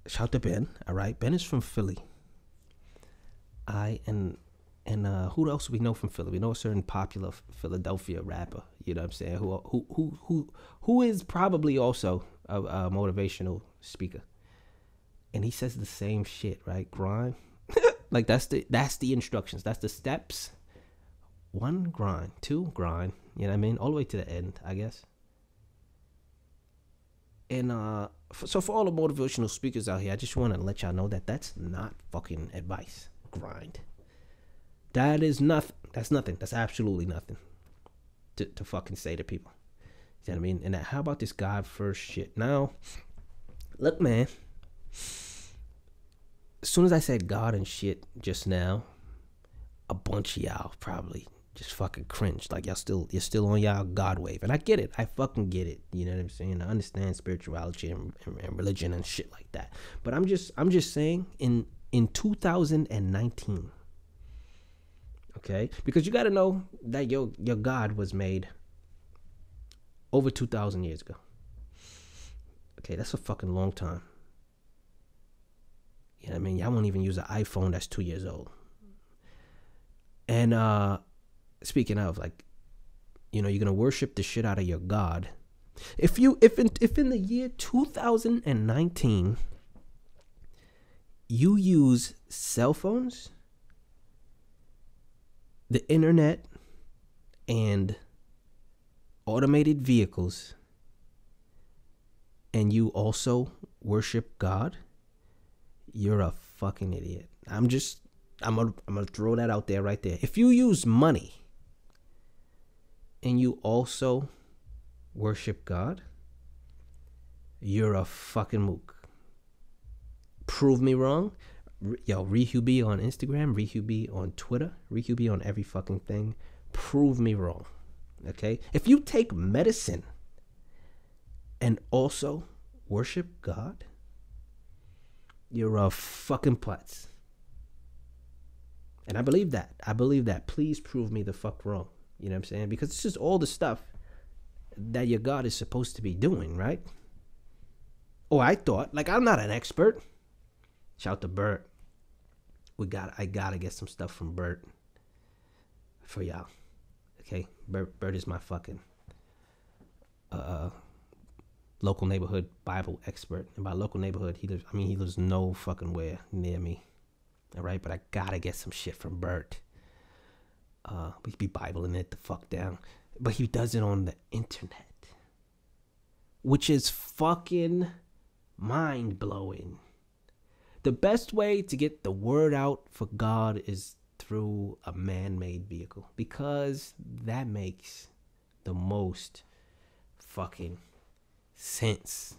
Shout to Ben. All right, Ben is from Philly. And who else we know from Philly? We know a certain popular Philadelphia rapper. You know what I'm saying? Who is probably also a motivational speaker. And he says the same shit, right? Grind. Like that's the instructions. That's the steps. 1, grind. 2, grind. You know what I mean? All the way to the end, I guess. And so for all the motivational speakers out here, I just want to let y'all know that that's not fucking advice. Grind. That is nothing. That's nothing. That's absolutely nothing to fucking say to people. You know what I mean? And how about this God first shit? Now, look, man. As soon as I said God and shit just now, a bunch of y'all probably just fucking cringed. Like you're still on y'all God wave. And I get it. I fucking get it. You know what I'm saying? I understand spirituality and religion and shit like that. But I'm just saying in 2019, okay? Because you got to know that your God was made over 2,000 years ago. Okay, that's a fucking long time. You know what I mean? Y'all won't even use an iPhone that's 2 years old. And speaking of, like, you know, you're gonna worship the shit out of your God. If in the year 2019 you use cell phones, the internet, and automated vehicles, and you also worship God, you're a fucking idiot. I'm gonna throw that out there right there. If you use money and you also worship God, you're a fucking mook. Prove me wrong. Yo, RiHuBe on Instagram, RiHuBe on Twitter, RiHuBe on every fucking thing. Prove me wrong. Okay? If you take medicine and also worship God, you're a fucking putz. And I believe that. Please prove me the fuck wrong. You know what I'm saying? Because it's just all the stuff that your God is supposed to be doing, right? Oh, I thought. Like, I'm not an expert. Shout to Bert. I gotta get some stuff from Bert for y'all. Okay? Bert is my fucking local neighborhood Bible expert. And by local neighborhood, he lives no fucking where near me. All right? But I gotta get some shit from Bert. We be Bibling it the fuck down. But he does it on the internet, which is fucking mind-blowing. The best way to get the word out for God is through a man-made vehicle, because that makes the most fucking sense.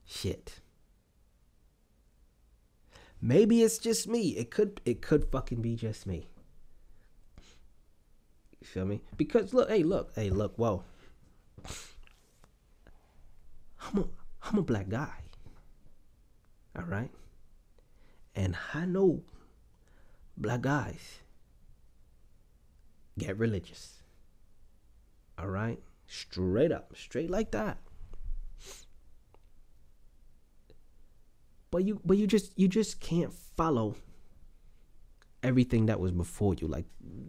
Shit. Maybe it's just me. It could fucking be just me. You feel me? Because look, whoa. I'm a black guy. All right? And I know black guys, get religious. All right? Straight up. Straight like that. But you just can't follow everything that was before you, like,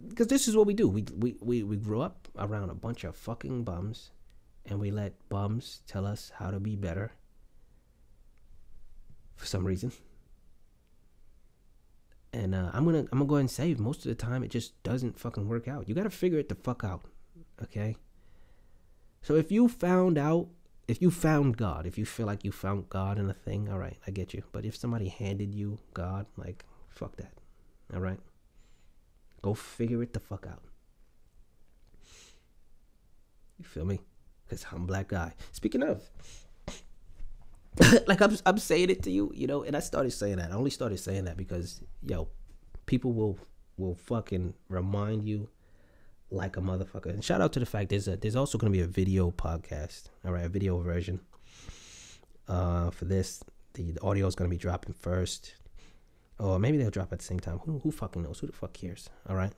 because this is what we do. We grew up around a bunch of fucking bums, and we let bums tell us how to be better for some reason. And I'm gonna go ahead and say, most of the time it just doesn't fucking work out. You gotta figure it the fuck out, okay? So if you found God, if you feel like you found God in a thing, all right, I get you. But if somebody handed you God, like, fuck that. All right? Go figure it the fuck out. You feel me? Because I'm a black guy. Speaking of, like, I'm saying it to you, you know, and I started saying that. I only started saying that because, yo, people will fucking remind you like a motherfucker. And shout out to the fact there's also going to be a video podcast, all right, a video version for this. The audio is going to be dropping first, or maybe they'll drop at the same time. Who fucking knows? Who the fuck cares? All right,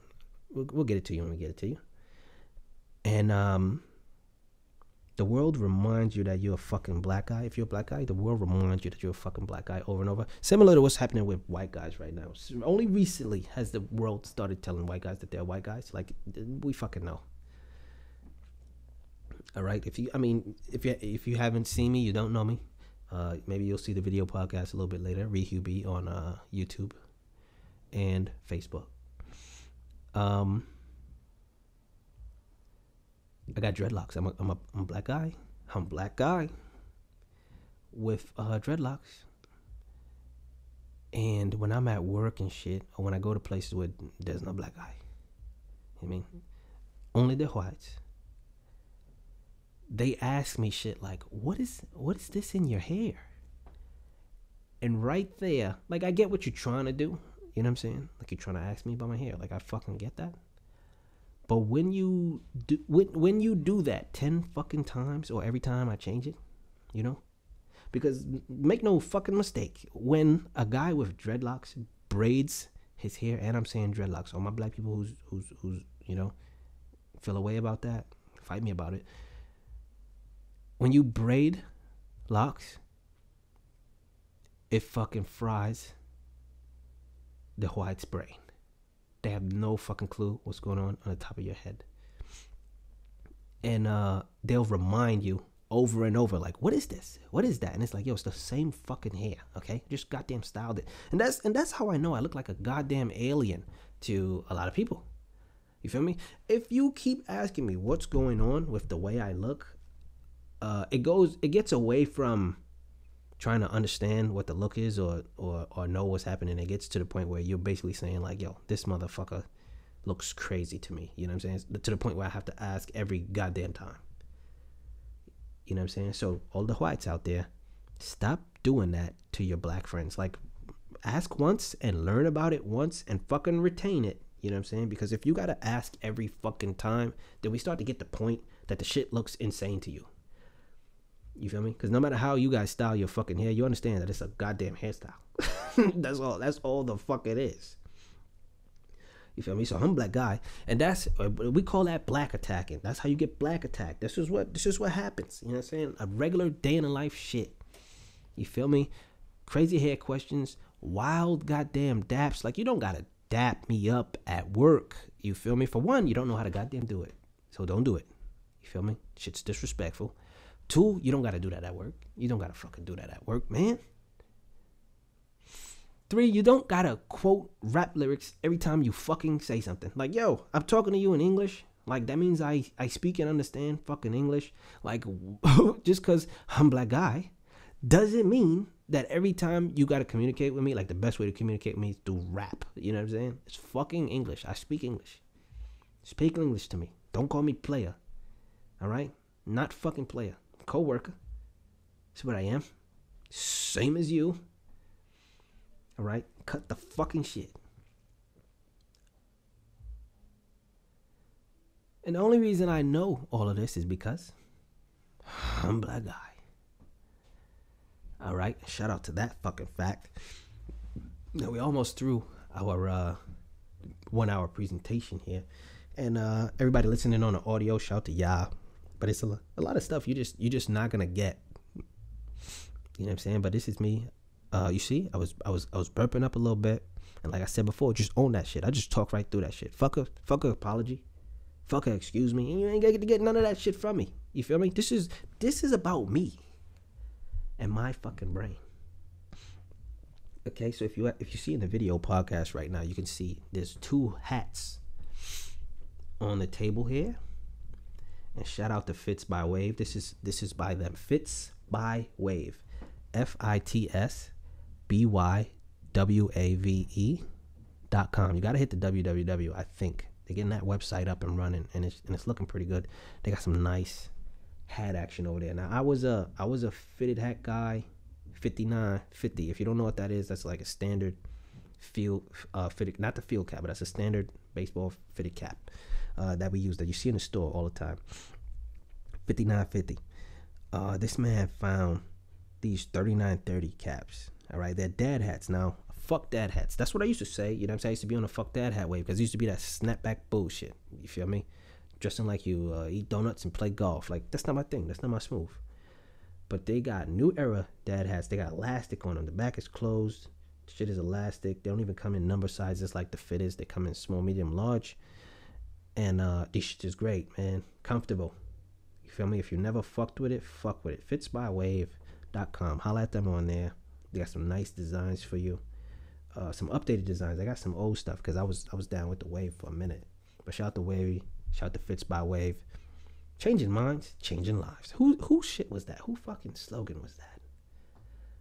we'll get it to you when we get it to you. And the world reminds you that you're a fucking black guy. If you're a black guy, the world reminds you that you're a fucking black guy over and over. Similar to what's happening with white guys right now. Only recently has the world started telling white guys that they're white guys. Like, we fucking know. All right. If you haven't seen me, you don't know me. Maybe you'll see the video podcast a little bit later. RiHuBe on YouTube and Facebook. I got dreadlocks. I'm a black guy. I'm a black guy with dreadlocks. And when I'm at work and shit, or when I go to places where there's no black guy, I mean, only the whites, they ask me shit like, what is this in your hair? And right there, like, I get what you're trying to do. You know what I'm saying? Like, you're trying to ask me about my hair. Like, I fucking get that. But when you do that 10 fucking times, or every time I change it, you know, because make no fucking mistake, when a guy with dreadlocks braids his hair, and I'm saying dreadlocks, all my black people who's you know, feel a way about that, fight me about it. When you braid locks, it fucking fries the white's brain. They have no fucking clue what's going on the top of your head. And they'll remind you over and over, like, what is this? What is that? And it's like, yo, it's the same fucking hair, okay? Just goddamn styled it. And that's how I know I look like a goddamn alien to a lot of people. You feel me? If you keep asking me what's going on with the way I look, it gets away from trying to understand what the look is or know what's happening. It gets to the point where you're basically saying, like, yo, this motherfucker looks crazy to me. You know what I'm saying? To the point where I have to ask every goddamn time. You know what I'm saying? So all the whites out there, stop doing that to your black friends. Like, ask once and learn about it once and fucking retain it. You know what I'm saying? Because if you gotta ask every fucking time, then we start to get the point that the shit looks insane to you. You feel me? Because no matter how you guys style your fucking hair, you understand that it's a goddamn hairstyle. That's all the fuck it is. You feel me? So I'm a black guy, and we call that black attacking. That's how you get black attacked. This is what happens. You know what I'm saying? A regular day in the life shit. You feel me? Crazy hair questions, wild goddamn daps. Like, you don't gotta dap me up at work. You feel me? For one, you don't know how to goddamn do it, so don't do it. You feel me? Shit's disrespectful. 2, you don't gotta do that at work. You don't gotta fucking do that at work, man. 3, you don't gotta quote rap lyrics every time you fucking say something. Like, yo, I'm talking to you in English. Like, that means I speak and understand fucking English. Like, just because I'm a black guy doesn't mean that every time you gotta communicate with me, like, the best way to communicate with me is through rap. You know what I'm saying? It's fucking English. I speak English. Speak English to me. Don't call me player. All right? Not fucking player. Co-worker. That's what I am. Same as you. All right? Cut the fucking shit. And the only reason I know all of this is because I'm a black guy. All right? Shout out to that fucking fact. Now, we almost through our 1 hour presentation here. And everybody listening on the audio, shout to y'all. But it's a lot of stuff you just not gonna get. You know what I'm saying? But this is me. You see, I was burping up a little bit, and like I said before, just own that shit. I just talk right through that shit. Fuck a apology, fuck a excuse me, and you ain't gonna get none of that shit from me. You feel me? This is about me and my fucking brain. Okay, so if you see in the video podcast right now, you can see there's 2 hats on the table here. And shout out to Fits by Wave. This is by them. Fits by Wave. FITSBYWAVE.com. You gotta hit the www. I think they're getting that website up and running, and it's looking pretty good. They got some nice hat action over there. Now I was a fitted hat guy. 5950. If you don't know what that is, that's like a standard field fitted, not the field cap, but that's a standard baseball fitted cap that we use, that you see in the store all the time. 5950. This man found these 3930 caps. All right, they're dad hats. Now, fuck dad hats. That's what I used to say. You know what I'm saying? I used to be on the fuck dad hat wave because it used to be that snapback bullshit. You feel me? Dressing like you eat donuts and play golf. Like, that's not my thing. That's not my smooth. But they got new era dad hats. They got elastic on them. The back is closed. Shit is elastic. They don't even come in number sizes like the fitteds. They come in small, medium, large. And this shit is great, man. Comfortable. You feel me? If you never fucked with it, fuck with it. Fitsbywave.com. Holla at them on there. They got some nice designs for you. Some updated designs. I got some old stuff because I was down with the wave for a minute. But shout out to Wavy. Shout out to Fits by Wave. Changing minds, changing lives. Who shit was that? Who fucking slogan was that?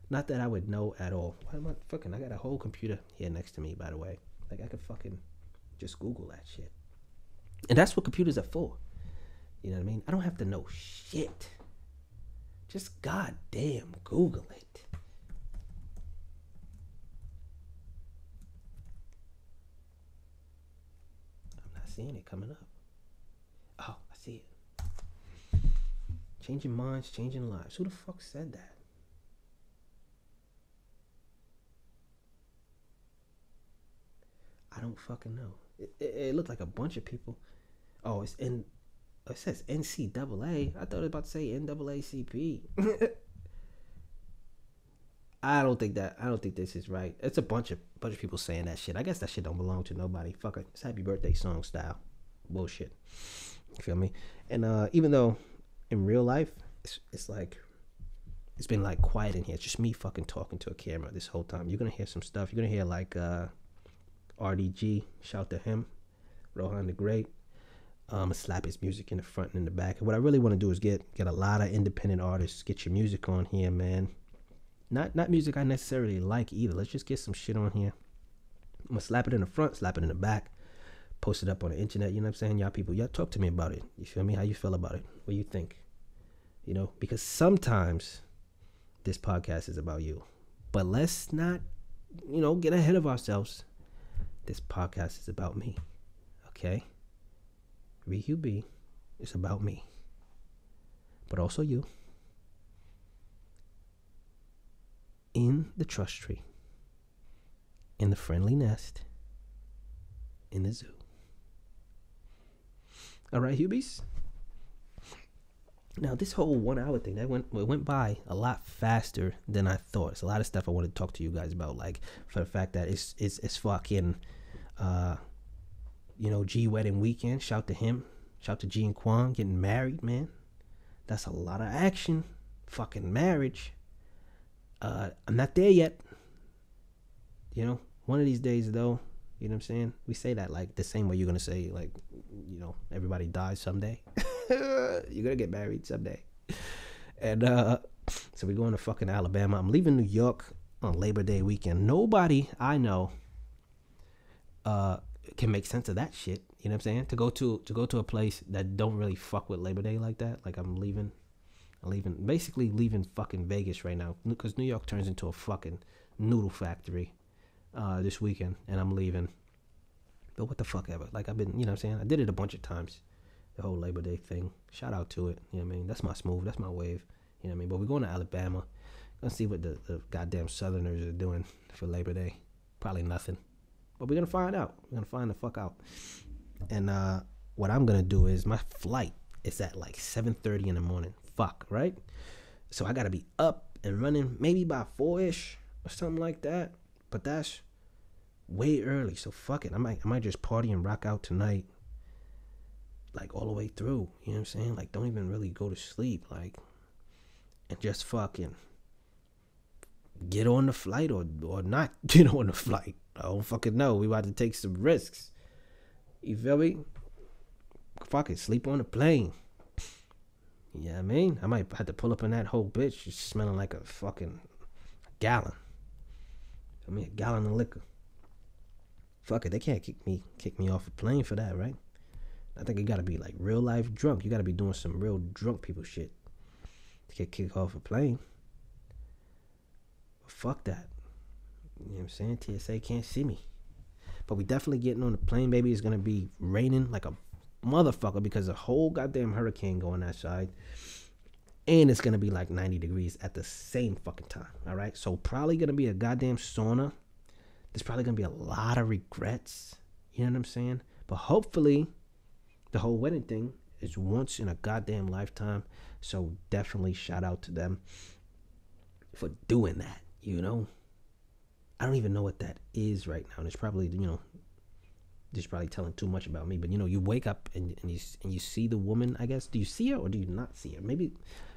Not that I would know at all. Why am I fucking? I got a whole computer here next to me, by the way. Like, I could fucking just Google that shit. And that's what computers are for. You know what I mean? I don't have to know shit. Just goddamn Google it. I'm not seeing it coming up. Oh, I see it. Changing minds, changing lives. Who the fuck said that? I don't fucking know. It looked like a bunch of people. Oh, it says NCAA. I thought it was about to say NAACP. I don't think this is right. It's a bunch of people saying that shit. I guess that shit don't belong to nobody. Fuck it. It's happy birthday song style. Bullshit. You feel me? And even though in real life it's like it's been like quiet in here. It's just me fucking talking to a camera this whole time. You're gonna hear some stuff. You're gonna hear like RDG, shout to him, Rohan the Great. I'm gonna slap his music in the front and in the back. And what I really want to do is get a lot of independent artists, get your music on here, man. Not music I necessarily like either. Let's just get some shit on here. I'm gonna slap it in the front, slap it in the back, post it up on the internet. You know what I'm saying? Y'all people, y'all talk to me about it. You feel me? How you feel about it? What do you think? You know, because sometimes this podcast is about you, but let's not, you know, get ahead of ourselves. This podcast is about me, okay? RiHuBe is about me, but also you. In the trust tree, in the friendly nest, in the zoo. All right, Hubies. Now, this whole 1 hour thing, it went by a lot faster than I thought. It's a lot of stuff I want to talk to you guys about, like for the fact that it's fucking, you know, G wedding weekend. Shout to him. Shout to G and Quan getting married, man. That's a lot of action. Fucking marriage. I'm not there yet. You know, one of these days though. You know what I'm saying? We say that like the same way you're gonna say, like, you know, everybody dies someday. You're gonna get married someday. And so we're going to fucking Alabama. I'm leaving New York on Labor Day weekend. Nobody I know can make sense of that shit. You know what I'm saying? To go to a place that don't really fuck with Labor Day like that. Like I'm basically leaving fucking Vegas right now because New York turns into a fucking noodle factory this weekend, and I'm leaving. But what the fuck ever. Like I've been, you know what I'm saying? I did it a bunch of times. The whole Labor Day thing. Shout out to it. You know what I mean? That's my smooth. That's my wave. You know what I mean? But we're going to Alabama. Gonna see what the goddamn Southerners are doing for Labor Day. Probably nothing. But we're gonna find out. We're gonna find the fuck out. And what I'm gonna do is my flight is at like 7:30 in the morning. Fuck, right? So I gotta be up and running maybe by 4-ish or something like that. But that's way early. So fuck it. I might just party and rock out tonight, like all the way through. You know what I'm saying? Like, don't even really go to sleep. Like, and just fucking get on the flight or not get on the flight. I don't fucking know. We about to take some risks. You feel me? Fuck it. Sleep on the plane. You know what I mean? I might have to pull up in that whole bitch just smelling like a fucking gallon. I mean, a gallon of liquor. Fuck it. They can't kick me off a plane for that, right? I think you gotta be like real life drunk. You gotta be doing some real drunk people shit to get kicked off a plane. But fuck that. You know what I'm saying? TSA can't see me. But we definitely getting on the plane, baby. It's gonna be raining like a motherfucker because a whole goddamn hurricane going that side. And it's gonna be like 90 degrees at the same fucking time. All right. So probably gonna be a goddamn sauna. There's probably gonna be a lot of regrets. You know what I'm saying? But hopefully the whole wedding thing is once in a goddamn lifetime. So definitely shout out to them for doing that, you know? I don't even know what that is right now. And it's probably, you know, just probably telling too much about me. But, you know, you wake up and you see the woman, I guess. Do you see her or do you not see her? Maybe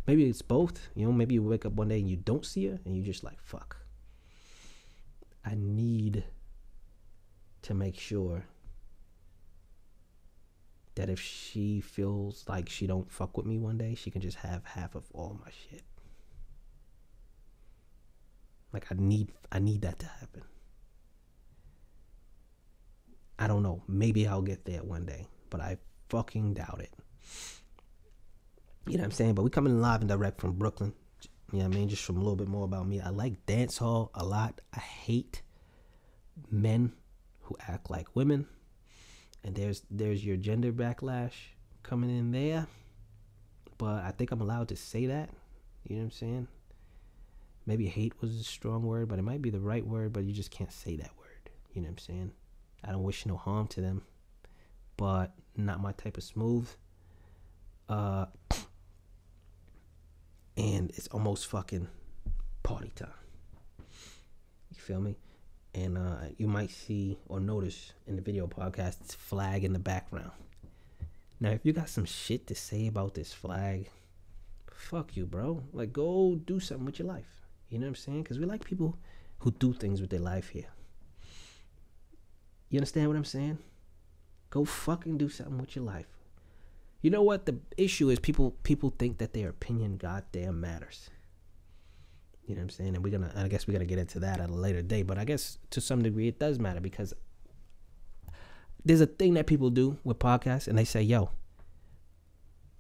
it's both. You know, maybe you wake up one day and you don't see her and you just like, fuck. I need to make sure that if she feels like she don't fuck with me one day, she can just have half of all my shit. Like, I need that to happen. I don't know. Maybe I'll get there one day, but I fucking doubt it. You know what I'm saying? But we coming live and direct from Brooklyn. You know what I mean? Just from a little bit more about me. I like dance hall a lot. I hate men who act like women. And there's your gender backlash coming in there. But I think I'm allowed to say that. You know what I'm saying? Maybe hate was a strong word, but it might be the right word, but you just can't say that word. You know what I'm saying? I don't wish no harm to them, but not my type of smooth. And it's almost fucking party time. You feel me? And you might see or notice in the video podcast, it's flag in the background. Now, if you got some shit to say about this flag, fuck you, bro. Like, go do something with your life. You know what I'm saying? Because we like people who do things with their life here. You understand what I'm saying? Go fucking do something with your life. You know what? The issue is people think that their opinion goddamn matters. You know what I'm saying? And I guess we're gonna get into that at a later date. But I guess to some degree it does matter because there's a thing that people do with podcasts and they say, yo,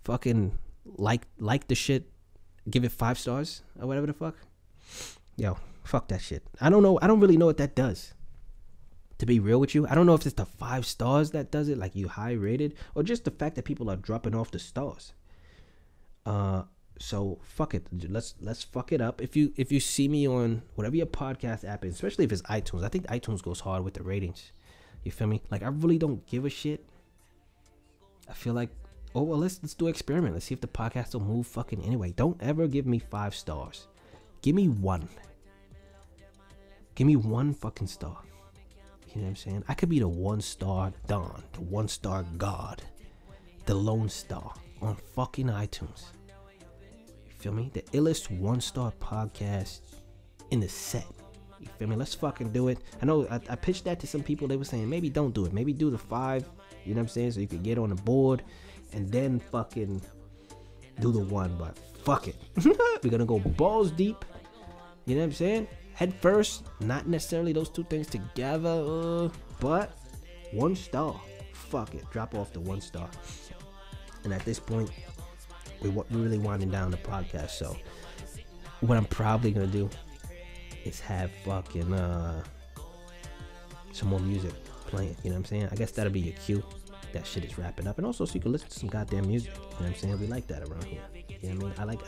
fucking like the shit, give it 5 stars or whatever the fuck. Yo, fuck that shit. I don't know. I don't really know what that does. To be real with you, I don't know if it's the 5 stars that does it, like you high rated, or just the fact that people are dropping off the stars. So fuck it. Let's fuck it up. If you see me on whatever your podcast app is, especially if it's iTunes, I think iTunes goes hard with the ratings. You feel me? Like, I really don't give a shit. I feel like, oh well, let's do an experiment. Let's see if the podcast will move fucking anyway. Don't ever give me 5 stars. Give me 1. Give me 1 fucking star. You know what I'm saying? I could be the 1-star Don, the 1-star God, the Lone Star on fucking iTunes. You feel me? The illest 1-star podcast in the set. You feel me? Let's fucking do it. I know I pitched that to some people. They were saying maybe don't do it. Maybe do the 5. You know what I'm saying? So you could get on the board and then fucking do the 1. But fuck it. We're gonna go balls deep. You know what I'm saying? Head first, not necessarily those 2 things together, but 1 star. Fuck it, drop off the 1 star. And at this point, we're really winding down the podcast. So what I'm probably gonna do is have fucking some more music playing. You know what I'm saying? I guess that'll be your cue. That shit is wrapping up, and also so you can listen to some goddamn music. You know what I'm saying? We like that around here. You know what I mean?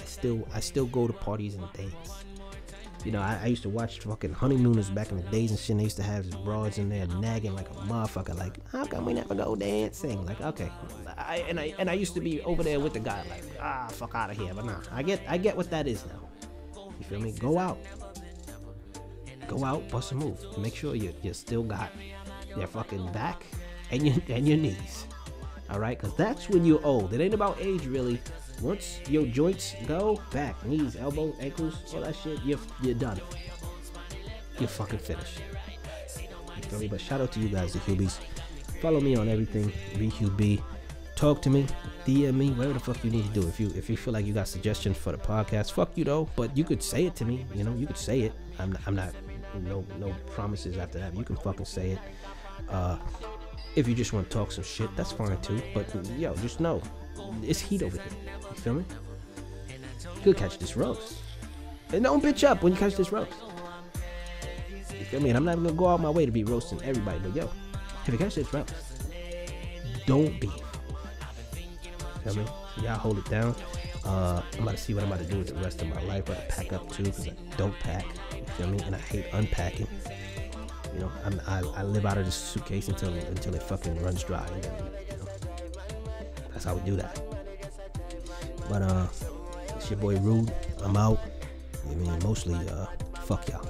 I still go to parties and dance. You know, I used to watch fucking honeymooners back in the days and shit. They used to have broads in there nagging like a motherfucker. Like, how come we never go dancing? Like, okay. I used to be over there with the guy like, fuck out of here. But nah, I get what that is now. You feel me? Go out, bust a move. Make sure you still got your fucking back and your knees. All right, because that's when you're old. It ain't about age really. Once your joints go, back, knees, elbows, ankles, all that shit, you're done. You're fucking finished. You feel me? But shout out to you guys, the HuBes. Follow me on everything, RiHuBe. Talk to me, DM me, whatever the fuck you need to do. If you feel like you got suggestions for the podcast, fuck you though. But you could say it to me. You know, you could say it. I'm not no promises after that. You can fucking say it. If you just want to talk some shit, that's fine too. But yo, just know it's heat over here. You feel me? You could catch this roast. And don't bitch up when you catch this roast. You feel me? And I'm not gonna go out my way to be roasting everybody, but yo, if you catch this roast, don't beef. Feel me? Y'all hold it down. I'm about to see what I'm about to do with the rest of my life. I'm about to pack up too, because I don't pack. You feel me? And I hate unpacking. You know, I live out of this suitcase until it fucking runs dry. And then, you know, that's how we do that. But it's your boy Rude. I'm out. I mean, mostly fuck y'all.